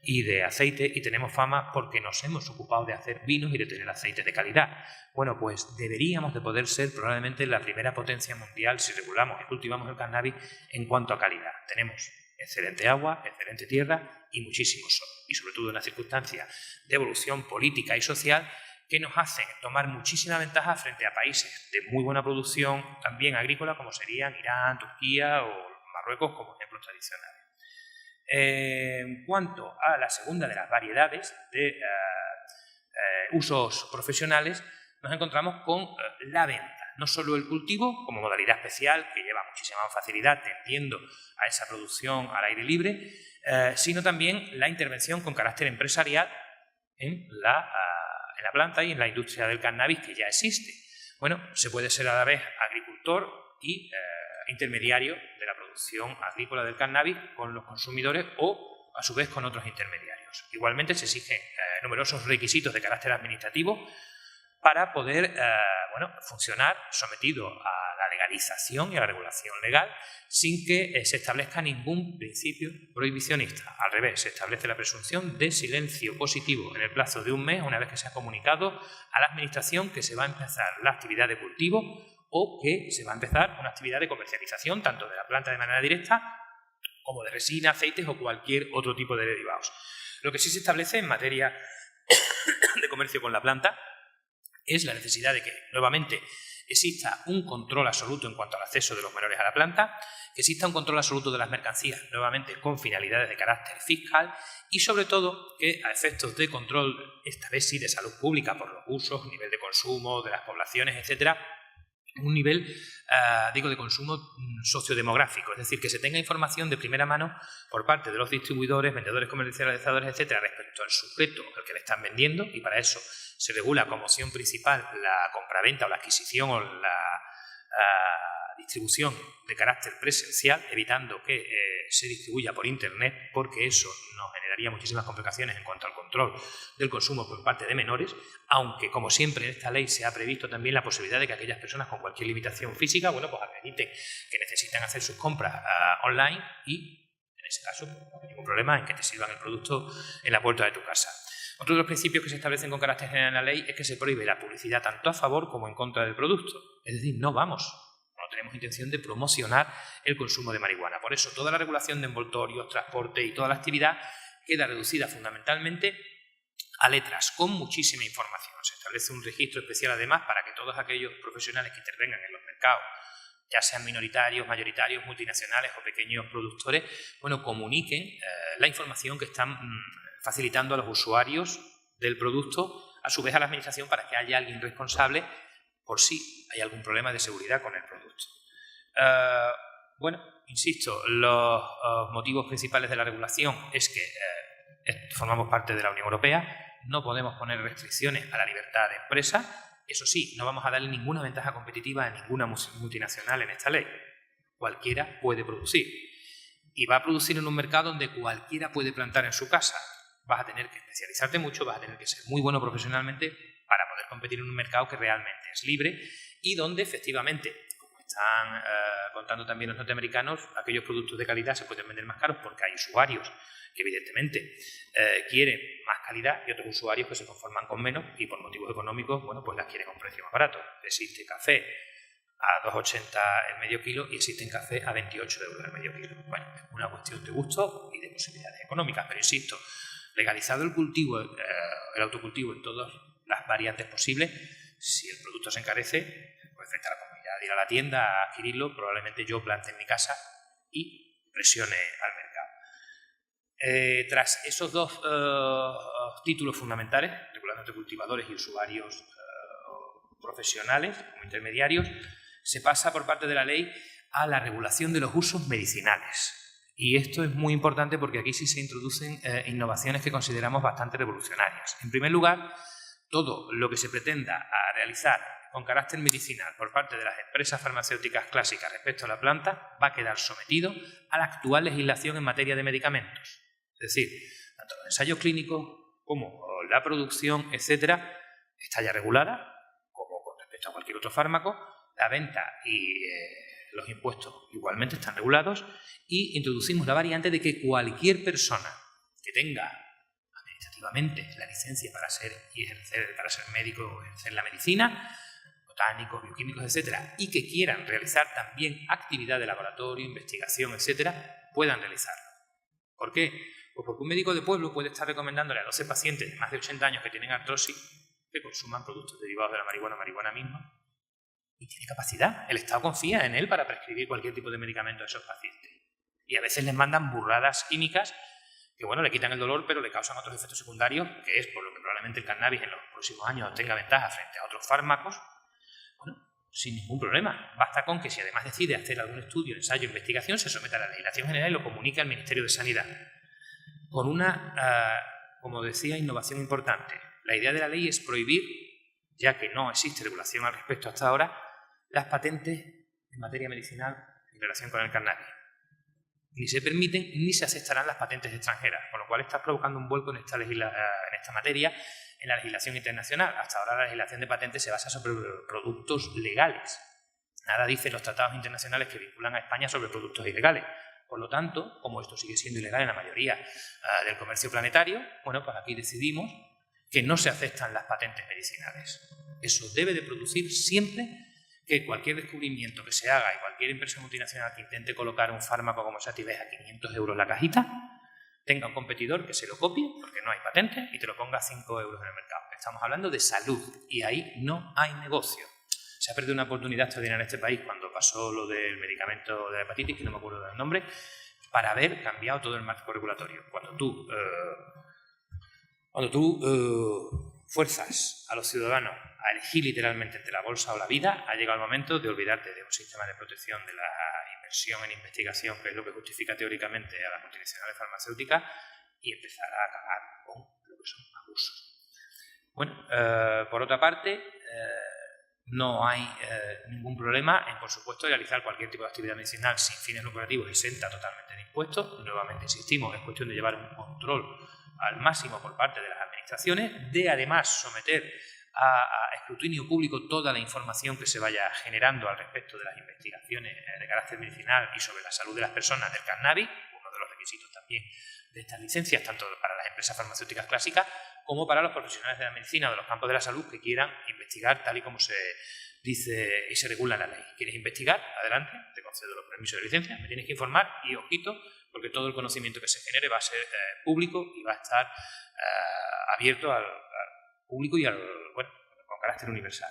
y de aceite y tenemos fama porque nos hemos ocupado de hacer vinos y de tener aceite de calidad. Bueno, pues deberíamos de poder ser probablemente la primera potencia mundial si regulamos y cultivamos el cannabis en cuanto a calidad. Tenemos excelente agua, excelente tierra y muchísimo sol. Y sobre todo en las circunstancias de evolución política y social que nos hacen tomar muchísima ventaja frente a países de muy buena producción, también agrícola, como serían Irán, Turquía o Marruecos como ejemplos tradicionales. En cuanto a la segunda de las variedades de usos profesionales, nos encontramos con la venta. No solo el cultivo, como modalidad especial, que lleva muchísima facilidad tendiendo a esa producción al aire libre, sino también la intervención con carácter empresarial en la planta y en la industria del cannabis que ya existe. Bueno, se puede ser a la vez agricultor y intermediario de la producción agrícola del cannabis con los consumidores o, a su vez, con otros intermediarios. Igualmente se exigen numerosos requisitos de carácter administrativo para poder funcionar sometido a la legalización y a la regulación legal sin que se establezca ningún principio prohibicionista. Al revés, se establece la presunción de silencio positivo en el plazo de un mes una vez que se ha comunicado a la Administración que se va a empezar la actividad de cultivo o que se va a empezar una actividad de comercialización tanto de la planta de manera directa como de resina, aceites o cualquier otro tipo de derivados. Lo que sí se establece en materia de comercio con la planta es la necesidad de que, nuevamente, exista un control absoluto en cuanto al acceso de los menores a la planta, que exista un control absoluto de las mercancías, nuevamente con finalidades de carácter fiscal y, sobre todo, que a efectos de control, esta vez sí de salud pública por los usos, nivel de consumo de las poblaciones, etcétera, un nivel, de consumo sociodemográfico, es decir, que se tenga información de primera mano por parte de los distribuidores, vendedores, comercializadores, etcétera, respecto al sujeto al que le están vendiendo, y para eso se regula como opción principal la compraventa o la adquisición o la distribución de carácter presencial, evitando que se distribuya por Internet, porque eso nos generaría muchísimas complicaciones en cuanto al control del consumo por parte de menores, aunque, como siempre, en esta ley se ha previsto también la posibilidad de que aquellas personas con cualquier limitación física, pues acrediten que necesitan hacer sus compras online y, en ese caso, no hay ningún problema en que te sirvan el producto en la puerta de tu casa. Otro de los principios que se establecen con carácter general en la ley es que se prohíbe la publicidad tanto a favor como en contra del producto. Es decir, no tenemos intención de promocionar el consumo de marihuana. Por eso, toda la regulación de envoltorios, transporte y toda la actividad queda reducida fundamentalmente a letras, con muchísima información. Se establece un registro especial, además, para que todos aquellos profesionales que intervengan en los mercados, ya sean minoritarios, mayoritarios, multinacionales o pequeños productores, comuniquen la información que están facilitando a los usuarios del producto, a su vez a la administración, para que haya alguien responsable por si hay algún problema de seguridad con el producto. Insisto, los motivos principales de la regulación es que formamos parte de la Unión Europea, no podemos poner restricciones a la libertad de empresa. Eso sí, no vamos a darle ninguna ventaja competitiva a ninguna multinacional en esta ley. Cualquiera puede producir. Y va a producir en un mercado donde cualquiera puede plantar en su casa. Vas a tener que especializarte mucho, vas a tener que ser muy bueno profesionalmente para poder competir en un mercado que realmente es libre y donde efectivamente, como están contando también los norteamericanos, aquellos productos de calidad se pueden vender más caros porque hay usuarios que evidentemente quieren más calidad y otros usuarios que se conforman con menos y por motivos económicos, pues las quieren a un precio más barato. Existe café a 2,80 el medio kilo y existen café a 28 euros el medio kilo. Es una cuestión de gusto y de posibilidades económicas, pero insisto, legalizado el cultivo, el autocultivo en todas las variantes posibles, si el producto se encarece, pues frente a la comunidad de ir a la tienda a adquirirlo, probablemente yo plante en mi casa y presione al mercado. Tras esos dos títulos fundamentales, regulación de cultivadores y usuarios profesionales como intermediarios, se pasa por parte de la ley a la regulación de los usos medicinales. Y esto es muy importante porque aquí sí se introducen innovaciones que consideramos bastante revolucionarias. En primer lugar, todo lo que se pretenda realizar con carácter medicinal por parte de las empresas farmacéuticas clásicas respecto a la planta va a quedar sometido a la actual legislación en materia de medicamentos. Es decir, tanto los ensayos clínicos como la producción, etcétera, está ya regulada, como con respecto a cualquier otro fármaco. La venta y los impuestos igualmente están regulados y introducimos la variante de que cualquier persona que tenga administrativamente la licencia para ser médico, ejercer la medicina, botánicos, bioquímicos, etcétera, y que quieran realizar también actividad de laboratorio, investigación, etcétera, puedan realizarlo. ¿Por qué? Pues porque un médico de pueblo puede estar recomendándole a 12 pacientes de más de 80 años que tienen artrosis que consuman productos derivados de la marihuana misma. Y tiene capacidad. El Estado confía en él para prescribir cualquier tipo de medicamento a esos pacientes. Y a veces les mandan burradas químicas que, le quitan el dolor, pero le causan otros efectos secundarios, que es por lo que probablemente el cannabis en los próximos años tenga ventaja frente a otros fármacos, sin ningún problema. Basta con que, si además decide hacer algún estudio, ensayo, investigación, se someta a la legislación general y lo comunique al Ministerio de Sanidad. Con una, como decía, innovación importante. La idea de la ley es prohibir, ya que no existe regulación al respecto hasta ahora, las patentes en materia medicinal en relación con el cannabis. Ni se permiten ni se aceptarán las patentes extranjeras, con lo cual está provocando un vuelco en esta materia en la legislación internacional. Hasta ahora la legislación de patentes se basa sobre productos legales. Nada dicen los tratados internacionales que vinculan a España sobre productos ilegales. Por lo tanto, como esto sigue siendo ilegal en la mayoría del comercio planetario, pues aquí decidimos que no se aceptan las patentes medicinales. Eso debe de producir siempre que cualquier descubrimiento que se haga y cualquier empresa multinacional que intente colocar un fármaco como Sativex a 500 euros la cajita, tenga un competidor que se lo copie, porque no hay patente, y te lo ponga a 5 euros en el mercado. Estamos hablando de salud y ahí no hay negocio. Se ha perdido una oportunidad extraordinaria en este país cuando pasó lo del medicamento de la hepatitis, que no me acuerdo del nombre, para haber cambiado todo el marco regulatorio. Cuando tú fuerzas a los ciudadanos a elegir literalmente entre la bolsa o la vida, ha llegado el momento de olvidarte de un sistema de protección de la inversión en investigación, que es lo que justifica teóricamente a las multinacionales farmacéuticas, y empezar a acabar con lo que son abusos. Bueno, por otra parte, no hay ningún problema en, por supuesto, realizar cualquier tipo de actividad medicinal sin fines lucrativos exenta totalmente de impuestos. Nuevamente insistimos, es cuestión de llevar un control al máximo por parte de las administraciones, de además someter a escrutinio público toda la información que se vaya generando al respecto de las investigaciones de carácter medicinal y sobre la salud de las personas del cannabis, uno de los requisitos también de estas licencias, tanto para las empresas farmacéuticas clásicas como para los profesionales de la medicina o de los campos de la salud que quieran investigar tal y como se dice y se regula en la ley. ¿Quieres investigar? Adelante, te concedo los permisos de licencia, me tienes que informar y ojito, porque todo el conocimiento que se genere va a ser público y va a estar abierto al público y con carácter universal.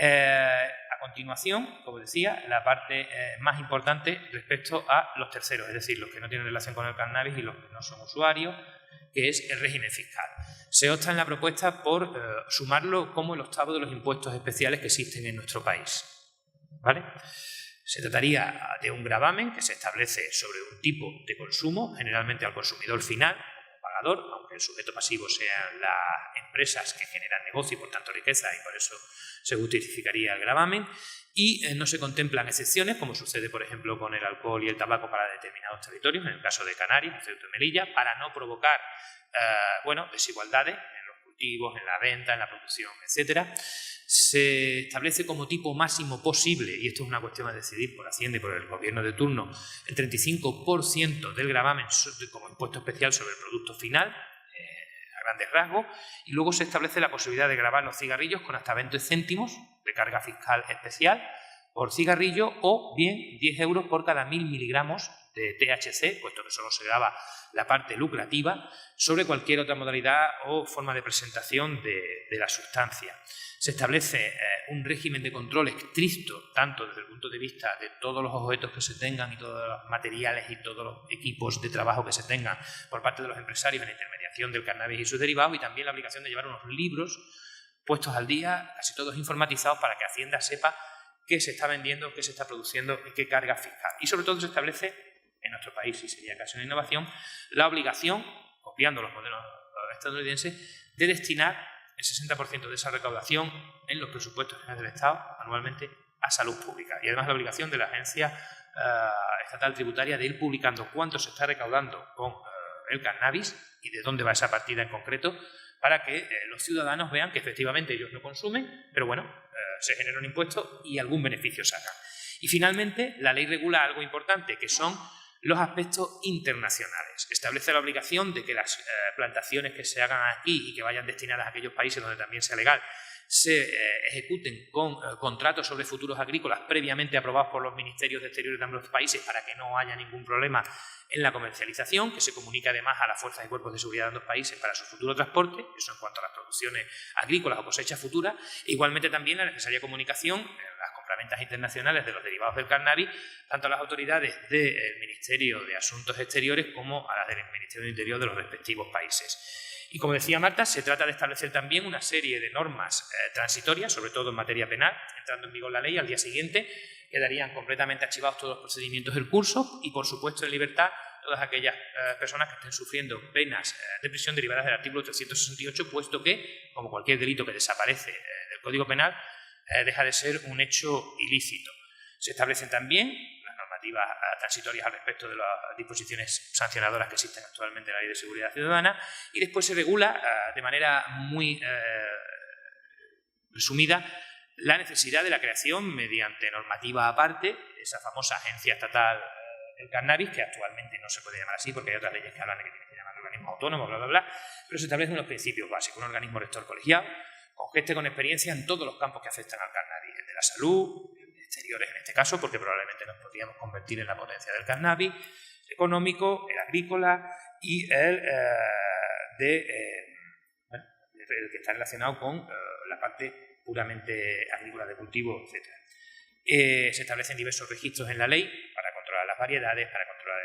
A continuación, como decía, la parte más importante respecto a los terceros, es decir, los que no tienen relación con el cannabis y los que no son usuarios, que es el régimen fiscal. Se opta en la propuesta por sumarlo como el octavo de los impuestos especiales que existen en nuestro país. ¿Vale? Se trataría de un gravamen que se establece sobre un tipo de consumo, generalmente al consumidor final, como pagador, aunque el sujeto pasivo sean las empresas que generan negocio y por tanto riqueza, y por eso se justificaría el gravamen, y no se contemplan excepciones, como sucede, por ejemplo, con el alcohol y el tabaco para determinados territorios, en el caso de Canarias, Ceuta y Melilla, para no provocar desigualdades en los cultivos, en la venta, en la producción, etcétera. Se establece como tipo máximo posible, y esto es una cuestión a decidir por Hacienda y por el gobierno de turno, el 35% del gravamen como impuesto especial sobre el producto final, a grandes rasgos, y luego se establece la posibilidad de gravar los cigarrillos con hasta 20 céntimos de carga fiscal especial por cigarrillo, o bien 10 euros por cada 1000 miligramos de THC, puesto que solo se grava la parte lucrativa, sobre cualquier otra modalidad o forma de presentación de la sustancia. Se establece un régimen de control estricto, tanto desde el punto de vista de todos los objetos que se tengan y todos los materiales y todos los equipos de trabajo que se tengan por parte de los empresarios en la intermediación del cannabis y sus derivados, y también la obligación de llevar unos libros puestos al día, casi todos informatizados, para que Hacienda sepa qué se está vendiendo, qué se está produciendo y qué carga fiscal. Y sobre todo se establece, en nuestro país, y sería casi una innovación, la obligación, copiando los modelos estadounidenses, de destinar el 60% de esa recaudación en los presupuestos generales del Estado anualmente a salud pública. Y además la obligación de la Agencia Estatal Tributaria de ir publicando cuánto se está recaudando con el cannabis y de dónde va esa partida en concreto, para que los ciudadanos vean que efectivamente ellos no consumen, pero bueno, se genera un impuesto y algún beneficio sacan. Y finalmente, la ley regula algo importante, que son los aspectos internacionales. Establece la obligación de que las plantaciones que se hagan aquí y que vayan destinadas a aquellos países donde también sea legal se ejecuten con contratos sobre futuros agrícolas previamente aprobados por los ministerios de Exteriores de ambos países, para que no haya ningún problema en la comercialización, que se comunique además a las fuerzas y cuerpos de seguridad de ambos países para su futuro transporte, eso en cuanto a las producciones agrícolas o cosechas futuras. E igualmente también la necesaria comunicación en las compraventas internacionales de los derivados del cannabis, tanto a las autoridades del Ministerio de Asuntos Exteriores como a las del Ministerio del Interior de los respectivos países. Y como decía Marta, se trata de establecer también una serie de normas transitorias, sobre todo en materia penal. Entrando en vigor la ley, al día siguiente quedarían completamente archivados todos los procedimientos del curso y, por supuesto, en libertad todas aquellas personas que estén sufriendo penas de prisión derivadas del artículo 368, puesto que, como cualquier delito que desaparece del Código Penal, deja de ser un hecho ilícito. Se establecen también las normativas transitorias al respecto de las disposiciones sancionadoras que existen actualmente en la Ley de Seguridad Ciudadana, y después se regula de manera muy resumida la necesidad de la creación, mediante normativa aparte, de esa famosa Agencia Estatal del Cannabis, que actualmente no se puede llamar así porque hay otras leyes que hablan de que tiene que llamar organismo autónomo, bla, bla, bla, pero se establecen unos principios básicos: un organismo rector colegiado, con gente con experiencia en todos los campos que afectan al cannabis, el de la salud, el de exteriores en este caso, porque probablemente nos podríamos convertir en la potencia del cannabis, el económico, el agrícola y el que está relacionado con la parte puramente agrícola de cultivo, etc. Se establecen diversos registros en la ley para controlar las variedades, para controlar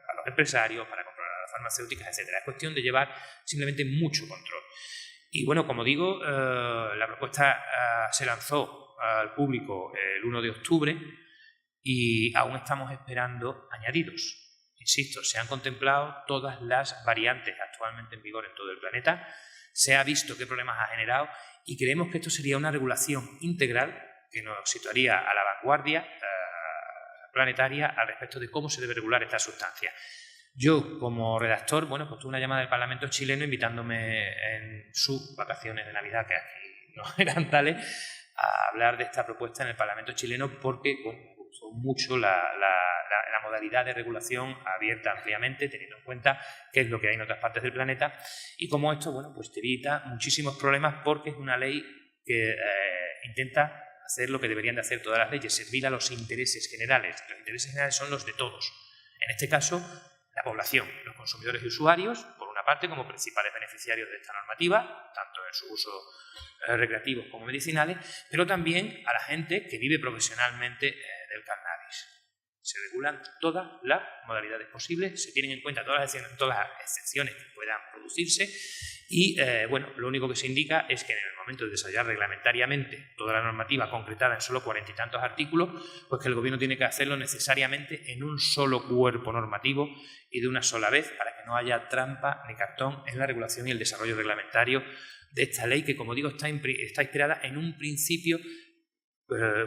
a los empresarios, para controlar a las farmacéuticas, etc. Es cuestión de llevar simplemente mucho control. Y bueno, como digo, la propuesta se lanzó al público el 1 de octubre y aún estamos esperando añadidos. Insisto, se han contemplado todas las variantes actualmente en vigor en todo el planeta, se ha visto qué problemas ha generado y creemos que esto sería una regulación integral que nos situaría a la vanguardia planetaria al respecto de cómo se debe regular esta sustancia. Yo, como redactor, bueno, pues tuve una llamada del Parlamento chileno invitándome en sus vacaciones de Navidad, que aquí no eran tales, a hablar de esta propuesta en el Parlamento chileno porque, bueno, me gustó mucho la modalidad de regulación abierta ampliamente, teniendo en cuenta qué es lo que hay en otras partes del planeta y cómo esto, bueno, pues te evita muchísimos problemas porque es una ley que intenta hacer lo que deberían de hacer todas las leyes, servir a los intereses generales. Los intereses generales son los de todos. En este caso, la población, los consumidores y usuarios, por una parte, como principales beneficiarios de esta normativa, tanto en su uso recreativos como medicinales, pero también a la gente que vive profesionalmente del cannabis. Se regulan todas las modalidades posibles, se tienen en cuenta todas las excepciones que puedan producirse y, bueno, lo único que se indica es que en el momento de desarrollar reglamentariamente toda la normativa concretada en solo 40 y tantos artículos, pues que el Gobierno tiene que hacerlo necesariamente en un solo cuerpo normativo y de una sola vez para que no haya trampa ni cartón en la regulación y el desarrollo reglamentario de esta ley que, como digo, está inspirada en un principio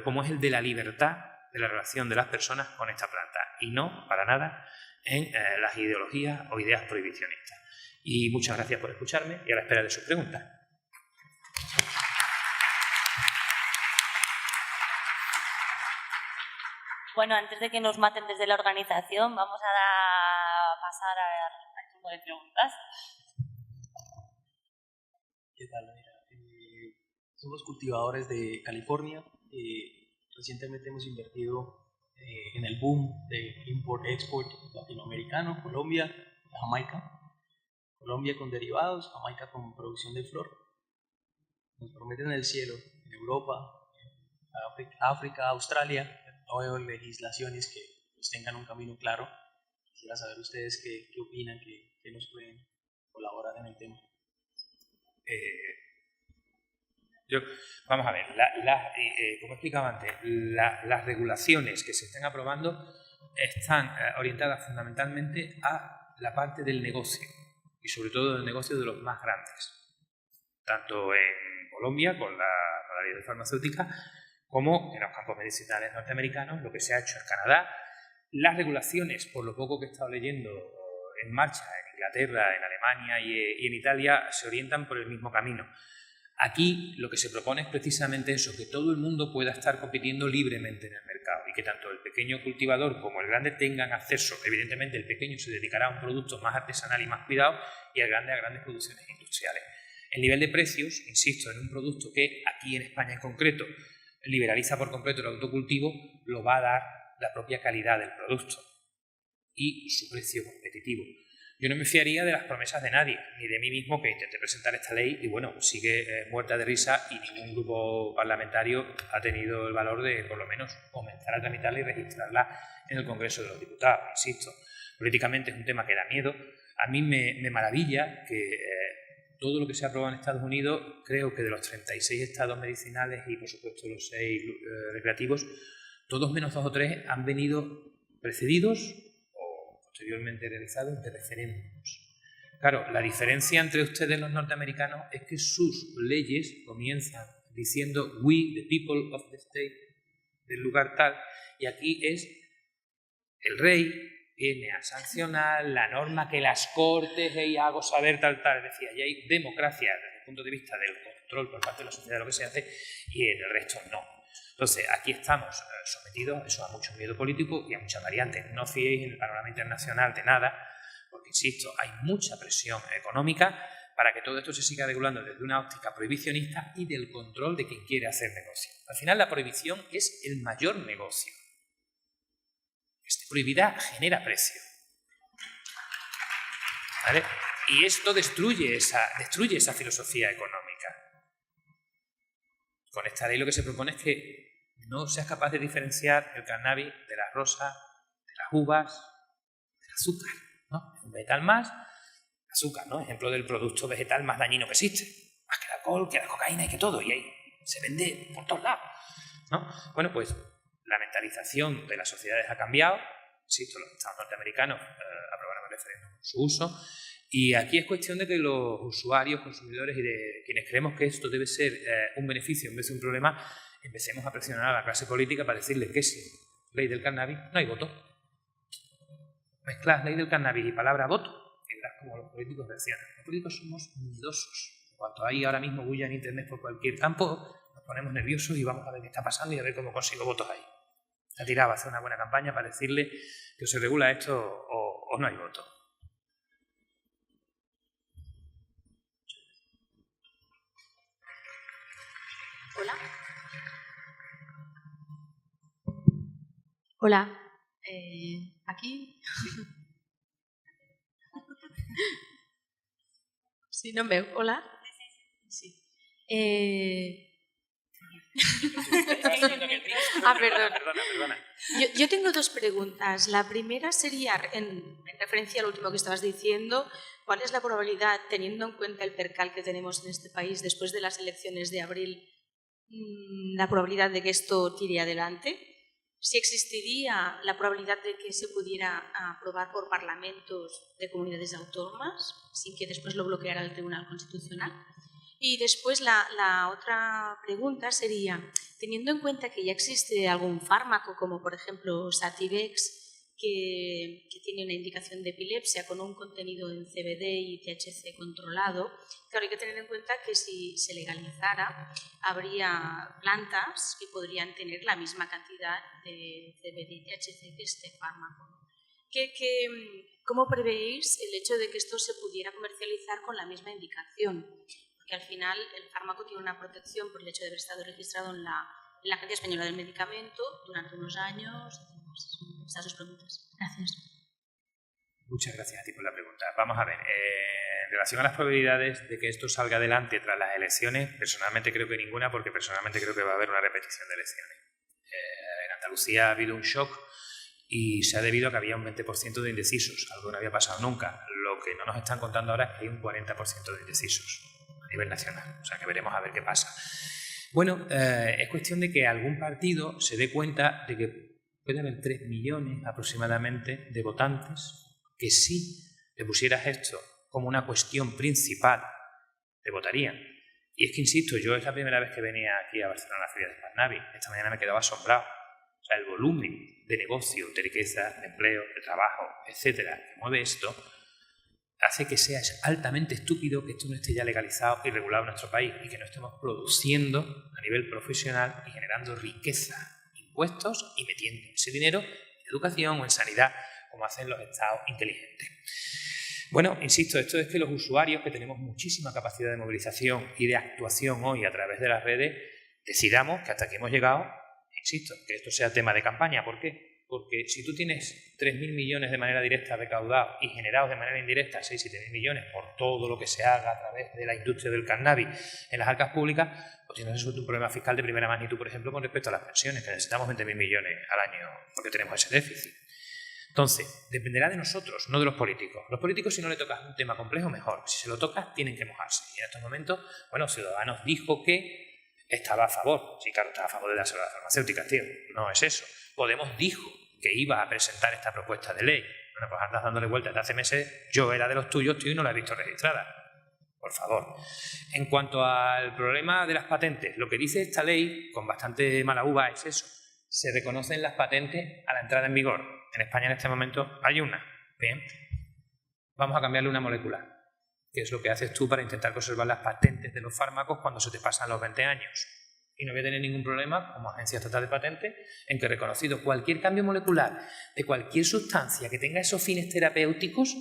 como es el de la libertad de la relación de las personas con esta planta y no, para nada, en las ideologías o ideas prohibicionistas. Y muchas gracias por escucharme y a la espera de sus preguntas. Bueno, antes de que nos maten desde la organización, vamos a pasar al turno de preguntas. ¿Qué tal? Mira, somos cultivadores de California. Recientemente hemos invertido en el boom de import-export latinoamericano, Colombia, Jamaica. Colombia con derivados, Jamaica con producción de flor. Nos prometen el cielo en Europa, en África, Australia. No veo legislaciones que pues, tengan un camino claro. Quisiera saber ustedes qué opinan, qué nos pueden colaborar en el tema. Vamos a ver, como explicaba antes, las regulaciones que se están aprobando están orientadas fundamentalmente a la parte del negocio y sobre todo del negocio de los más grandes, tanto en Colombia con la ley de farmacéutica como en los campos medicinales norteamericanos, lo que se ha hecho en Canadá. Las regulaciones, por lo poco que he estado leyendo en marcha en Inglaterra, en Alemania y en Italia, se orientan por el mismo camino. Aquí lo que se propone es precisamente eso, que todo el mundo pueda estar compitiendo libremente en el mercado y que tanto el pequeño cultivador como el grande tengan acceso. Evidentemente el pequeño se dedicará a un producto más artesanal y más cuidado y el grande a grandes producciones industriales. El nivel de precios, insisto, en un producto que aquí en España en concreto liberaliza por completo el autocultivo, lo va a dar la propia calidad del producto y su precio competitivo. Yo no me fiaría de las promesas de nadie, ni de mí mismo que intenté presentar esta ley y bueno, sigue muerta de risa y ningún grupo parlamentario ha tenido el valor de por lo menos comenzar a tramitarla y registrarla en el Congreso de los Diputados. Insisto, políticamente es un tema que da miedo. A mí me maravilla que todo lo que se ha aprobado en Estados Unidos, creo que de los 36 estados medicinales y por supuesto los 6 recreativos, todos menos 2 o 3 han venido precedidos posteriormente realizados de referéndums. Claro, la diferencia entre ustedes los norteamericanos es que sus leyes comienzan diciendo "we, the people of the state", del lugar tal, y aquí es el rey viene a sancionar la norma que las cortes y hago saber tal, es decir, ahí hay democracia desde el punto de vista del control por parte de la sociedad de lo que se hace y en el resto no. Entonces, aquí estamos sometidos a eso, a mucho miedo político y a muchas variantes. No fiéis en el panorama internacional de nada, porque, insisto, hay mucha presión económica para que todo esto se siga regulando desde una óptica prohibicionista y del control de quien quiere hacer negocio. Al final, la prohibición es el mayor negocio. Prohibida genera precio. ¿Vale? Y esto destruye esa filosofía económica. Con esta ley lo que se propone es que no seas capaz de diferenciar el cannabis de las rosas, de las uvas, del azúcar, ¿no? Un vegetal más, azúcar, ¿no? Ejemplo del producto vegetal más dañino que existe, más alcohol, que la cocaína y que todo, y ahí se vende por todos lados, ¿no? Bueno, pues la mentalización de las sociedades ha cambiado. Insisto, los estados norteamericanos aprobaron el referéndum por su uso, y aquí es cuestión de que los usuarios, consumidores y de quienes creemos que esto debe ser un beneficio en vez de un problema, empecemos a presionar a la clase política para decirle que sin ley del cannabis no hay voto. Mezclas ley del cannabis y palabra voto, y verás como los políticos reaccionan. Los políticos somos miedosos. En cuanto hay ahora mismo bulla en internet por cualquier campo, nos ponemos nerviosos y vamos a ver qué está pasando y a ver cómo consigo votos ahí. La tirada va a hacer una buena campaña para decirle que o se regula esto o no hay voto. Hola. Hola. ¿Aquí? Sí, no me veo. Hola. Sí. Perdón. Perdona. Yo tengo dos preguntas. La primera sería, en referencia al último que estabas diciendo, ¿cuál es la probabilidad, teniendo en cuenta el percal que tenemos en este país después de las elecciones de abril, la probabilidad de que esto tire adelante? Si existiría la probabilidad de que se pudiera aprobar por parlamentos de comunidades autónomas, sin que después lo bloqueara el Tribunal Constitucional. Y después la otra pregunta sería, teniendo en cuenta que ya existe algún fármaco, como por ejemplo Sativex, que tiene una indicación de epilepsia con un contenido en CBD y THC controlado, claro, hay que tener en cuenta que si se legalizara, habría plantas que podrían tener la misma cantidad de CBD y THC que este fármaco. ¿Cómo prevéis el hecho de que esto se pudiera comercializar con la misma indicación? Porque al final el fármaco tiene una protección por el hecho de haber estado registrado en la Agencia Española del Medicamento durante unos años. Esas dos preguntas. Gracias. Muchas gracias a ti por la pregunta. Vamos a ver, en relación a las probabilidades de que esto salga adelante tras las elecciones, personalmente creo que ninguna, porque personalmente creo que va a haber una repetición de elecciones. En Andalucía ha habido un shock y se ha debido a que había un 20% de indecisos, algo que no había pasado nunca. Lo que no nos están contando ahora es que hay un 40% de indecisos a nivel nacional, o sea que veremos a ver qué pasa. Bueno, es cuestión de que algún partido se dé cuenta de que puede haber 3 millones aproximadamente de votantes que si le pusieras esto como una cuestión principal, te votarían. Y es que, insisto, yo es la primera vez que venía aquí a Barcelona a la Feria de Sparnavi. Esta mañana me quedaba asombrado. O sea, el volumen de negocio, de riqueza, de empleo, de trabajo, etcétera, que mueve esto, hace que sea altamente estúpido que esto no esté ya legalizado y regulado en nuestro país y que no estemos produciendo a nivel profesional y generando riqueza, impuestos y metiendo ese dinero en educación o en sanidad, como hacen los estados inteligentes. Bueno, insisto, esto es que los usuarios, que tenemos muchísima capacidad de movilización y de actuación hoy a través de las redes, decidamos que hasta aquí hemos llegado, insisto, que esto sea tema de campaña. ¿Por qué? Porque si tú tienes 3.000 millones de manera directa recaudados y generados de manera indirecta 6-7.000 millones por todo lo que se haga a través de la industria del cannabis en las arcas públicas, pues tienes un problema fiscal de primera magnitud, por ejemplo, con respecto a las pensiones, que necesitamos 20.000 millones al año porque tenemos ese déficit. Entonces, dependerá de nosotros, no de los políticos. Los políticos, si no le tocas un tema complejo, mejor. Si se lo tocas, tienen que mojarse. Y en estos momentos, bueno, Ciudadanos dijo que estaba a favor. Sí, claro, estaba a favor de dárselo a las farmacéuticas, tío. No es eso. Podemos dijo que iba a presentar esta propuesta de ley. Bueno, pues andas dándole vueltas desde hace meses. Yo era de los tuyos, tío, y no la he visto registrada. Por favor. En cuanto al problema de las patentes, lo que dice esta ley, con bastante mala uva, es eso. Se reconocen las patentes a la entrada en vigor. En España en este momento hay una. Bien. Vamos a cambiarle una molécula. ¿Qué es lo que haces tú para intentar conservar las patentes de los fármacos cuando se te pasan los 20 años? Y no voy a tener ningún problema, como Agencia Estatal de Patentes, en que he reconocido cualquier cambio molecular de cualquier sustancia que tenga esos fines terapéuticos,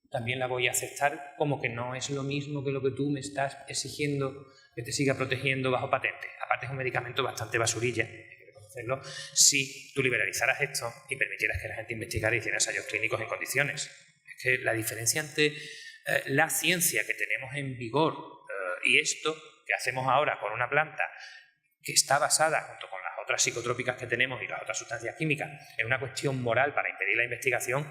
también la voy a aceptar como que no es lo mismo que lo que tú me estás exigiendo que te siga protegiendo bajo patente. Aparte es un medicamento bastante basurilla, hay que reconocerlo, si tú liberalizaras esto y permitieras que la gente investigara y hiciera ensayos clínicos en condiciones. Es que la diferencia entre la ciencia que tenemos en vigor y esto que hacemos ahora con una planta que está basada, junto con las otras psicotrópicas que tenemos y las otras sustancias químicas, en una cuestión moral para impedir la investigación,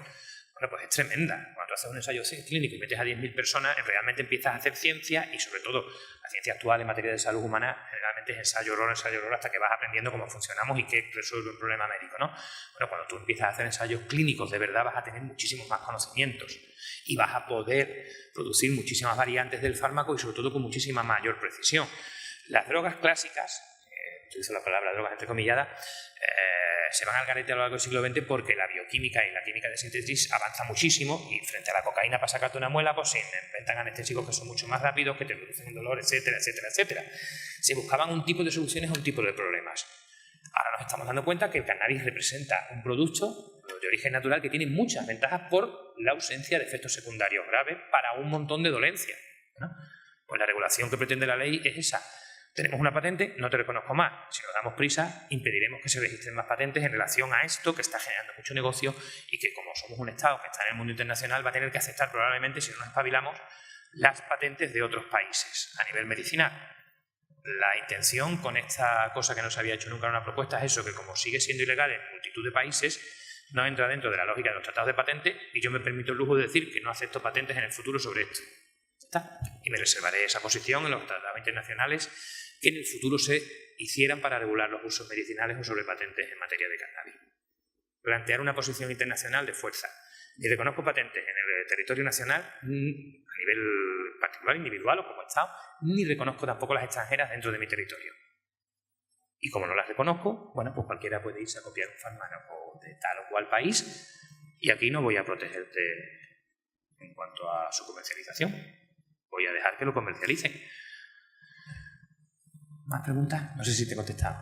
Bueno, pues es tremenda. Cuando tú haces un ensayo clínico y metes a 10.000 personas, realmente empiezas a hacer ciencia y, sobre todo, la ciencia actual en materia de salud humana generalmente es ensayo-error, hasta que vas aprendiendo cómo funcionamos y qué resuelve un problema médico, ¿no? Bueno, cuando tú empiezas a hacer ensayos clínicos, de verdad vas a tener muchísimos más conocimientos y vas a poder producir muchísimas variantes del fármaco y, sobre todo, con muchísima mayor precisión. Las drogas clásicas, utilizo la palabra drogas entrecomilladas, se van al garete a lo largo del siglo XX porque la bioquímica y la química de síntesis avanza muchísimo y frente a la cocaína para sacarte una muela, pues se inventan anestésicos que son mucho más rápidos, que te producen dolor, etcétera, etcétera, etcétera. Se buscaban un tipo de soluciones a un tipo de problemas. Ahora nos estamos dando cuenta que el cannabis representa un producto de origen natural que tiene muchas ventajas por la ausencia de efectos secundarios graves para un montón de dolencias, ¿no? Pues la regulación que pretende la ley es esa. Tenemos una patente, no te reconozco más. Si nos damos prisa, impediremos que se registren más patentes en relación a esto que está generando mucho negocio y que, como somos un Estado que está en el mundo internacional, va a tener que aceptar probablemente, si no nos espabilamos, las patentes de otros países a nivel medicinal. La intención con esta cosa que no se había hecho nunca en una propuesta es eso, que como sigue siendo ilegal en multitud de países, no entra dentro de la lógica de los tratados de patente y yo me permito el lujo de decir que no acepto patentes en el futuro sobre esto. ¿Está? Y me reservaré esa posición en los tratados internacionales que en el futuro se hicieran para regular los usos medicinales o sobre patentes en materia de cannabis. Plantear una posición internacional de fuerza. Ni reconozco patentes en el territorio nacional, a nivel particular, individual o como Estado, ni reconozco tampoco las extranjeras dentro de mi territorio. Y como no las reconozco, bueno, pues cualquiera puede irse a copiar un fármaco de tal o cual país y aquí no voy a protegerte en cuanto a su comercialización. Voy a dejar que lo comercialicen. ¿Más preguntas? No sé si te he contestado.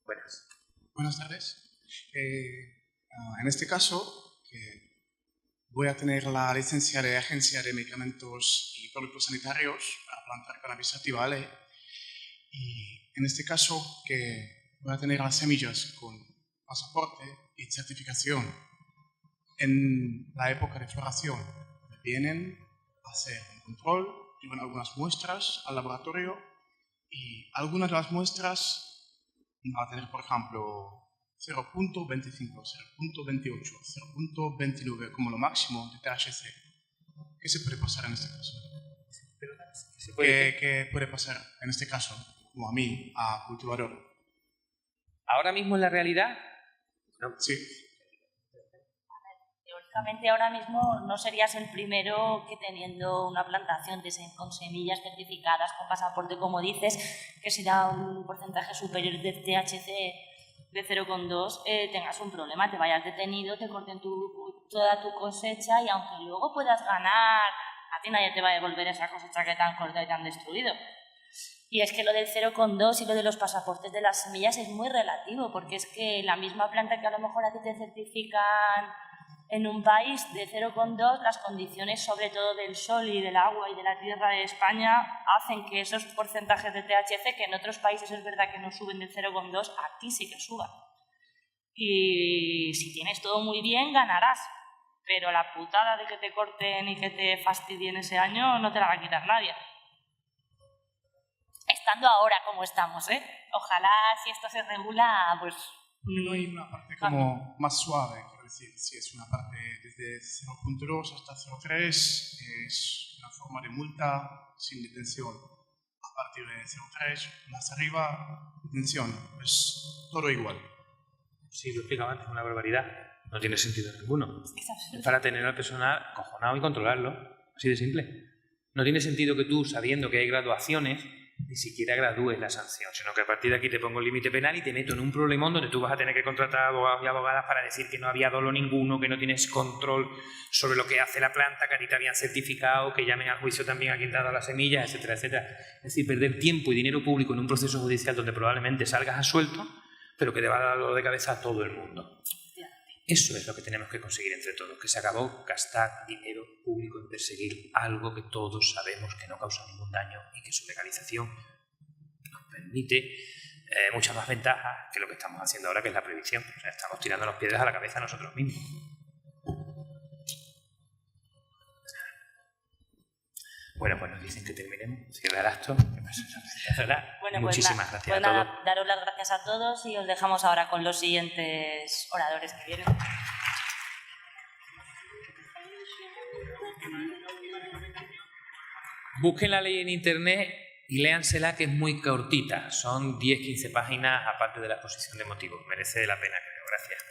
Buenas. Buenas tardes. En este caso, voy a tener la licencia de Agencia de Medicamentos y Productos Sanitarios para plantar cannabis sativa, ¿vale? Y en este caso, que voy a tener las semillas con pasaporte y certificación. En la época de floración, me vienen a hacer un control, llevan algunas muestras al laboratorio y algunas de las muestras van a tener, por ejemplo, 0.25, 0.28, 0.29 como lo máximo de THC. ¿Qué se puede pasar en este caso? ¿Qué puede pasar en este caso, como a mí, a cultivador? ¿Ahora mismo en la realidad? No. Sí. Teóricamente ahora mismo no serías el primero que teniendo una plantación con semillas certificadas, con pasaporte, como dices, que si da un porcentaje superior de THC de 0,2, tengas un problema, te vayas detenido, te corten toda tu cosecha y aunque luego puedas ganar, a ti nadie te va a devolver esa cosecha que te han cortado y te han destruido. Y es que lo del 0,2 y lo de los pasaportes de las semillas es muy relativo, porque es que la misma planta que a lo mejor a ti te certifican en un país de 0,2, las condiciones sobre todo del sol y del agua y de la tierra de España hacen que esos porcentajes de THC, que en otros países es verdad que no suben del 0,2, aquí sí que suban. Y si tienes todo muy bien, ganarás. Pero la putada de que te corten y que te fastidien ese año no te la va a quitar nadie. Estando ahora como estamos, ¿eh? Ojalá si esto se regula, pues... No hay una parte como más suave, quiero decir, si es una parte desde 0.2 hasta 0.3, es una forma de multa sin detención. A partir de 0.3, más arriba, detención, es todo igual. Sí, lo explicaba antes, una barbaridad. No tiene sentido ninguno. Es para tener al personal cojonado y controlarlo, así de simple. No tiene sentido que tú, sabiendo que hay graduaciones, ni siquiera gradúes la sanción, sino que a partir de aquí te pongo el límite penal y te meto en un problemón donde tú vas a tener que contratar abogados y abogadas para decir que no había dolo ninguno, que no tienes control sobre lo que hace la planta, que a ti te habían certificado, que llamen al juicio también a quien te ha dado las semillas, etcétera, etcétera. Es decir, perder tiempo y dinero público en un proceso judicial donde probablemente salgas asuelto, pero que te va a dar dolor de cabeza a todo el mundo. Eso es lo que tenemos que conseguir entre todos, que se acabó gastar dinero público en perseguir algo que todos sabemos que no causa ningún daño y que su legalización nos permite muchas más ventajas que lo que estamos haciendo ahora, que es la prohibición. O sea, estamos tirando las piedras a la cabeza nosotros mismos. Bueno, pues nos dicen que terminemos. Cierra el acto. Bueno, Muchísimas pues gracias a todos. daros las gracias a todos y os dejamos ahora con los siguientes oradores que vienen. Busquen la ley en internet y léansela, que es muy cortita. Son 10-15 páginas aparte de la exposición de motivos. Merece la pena, creo. Gracias.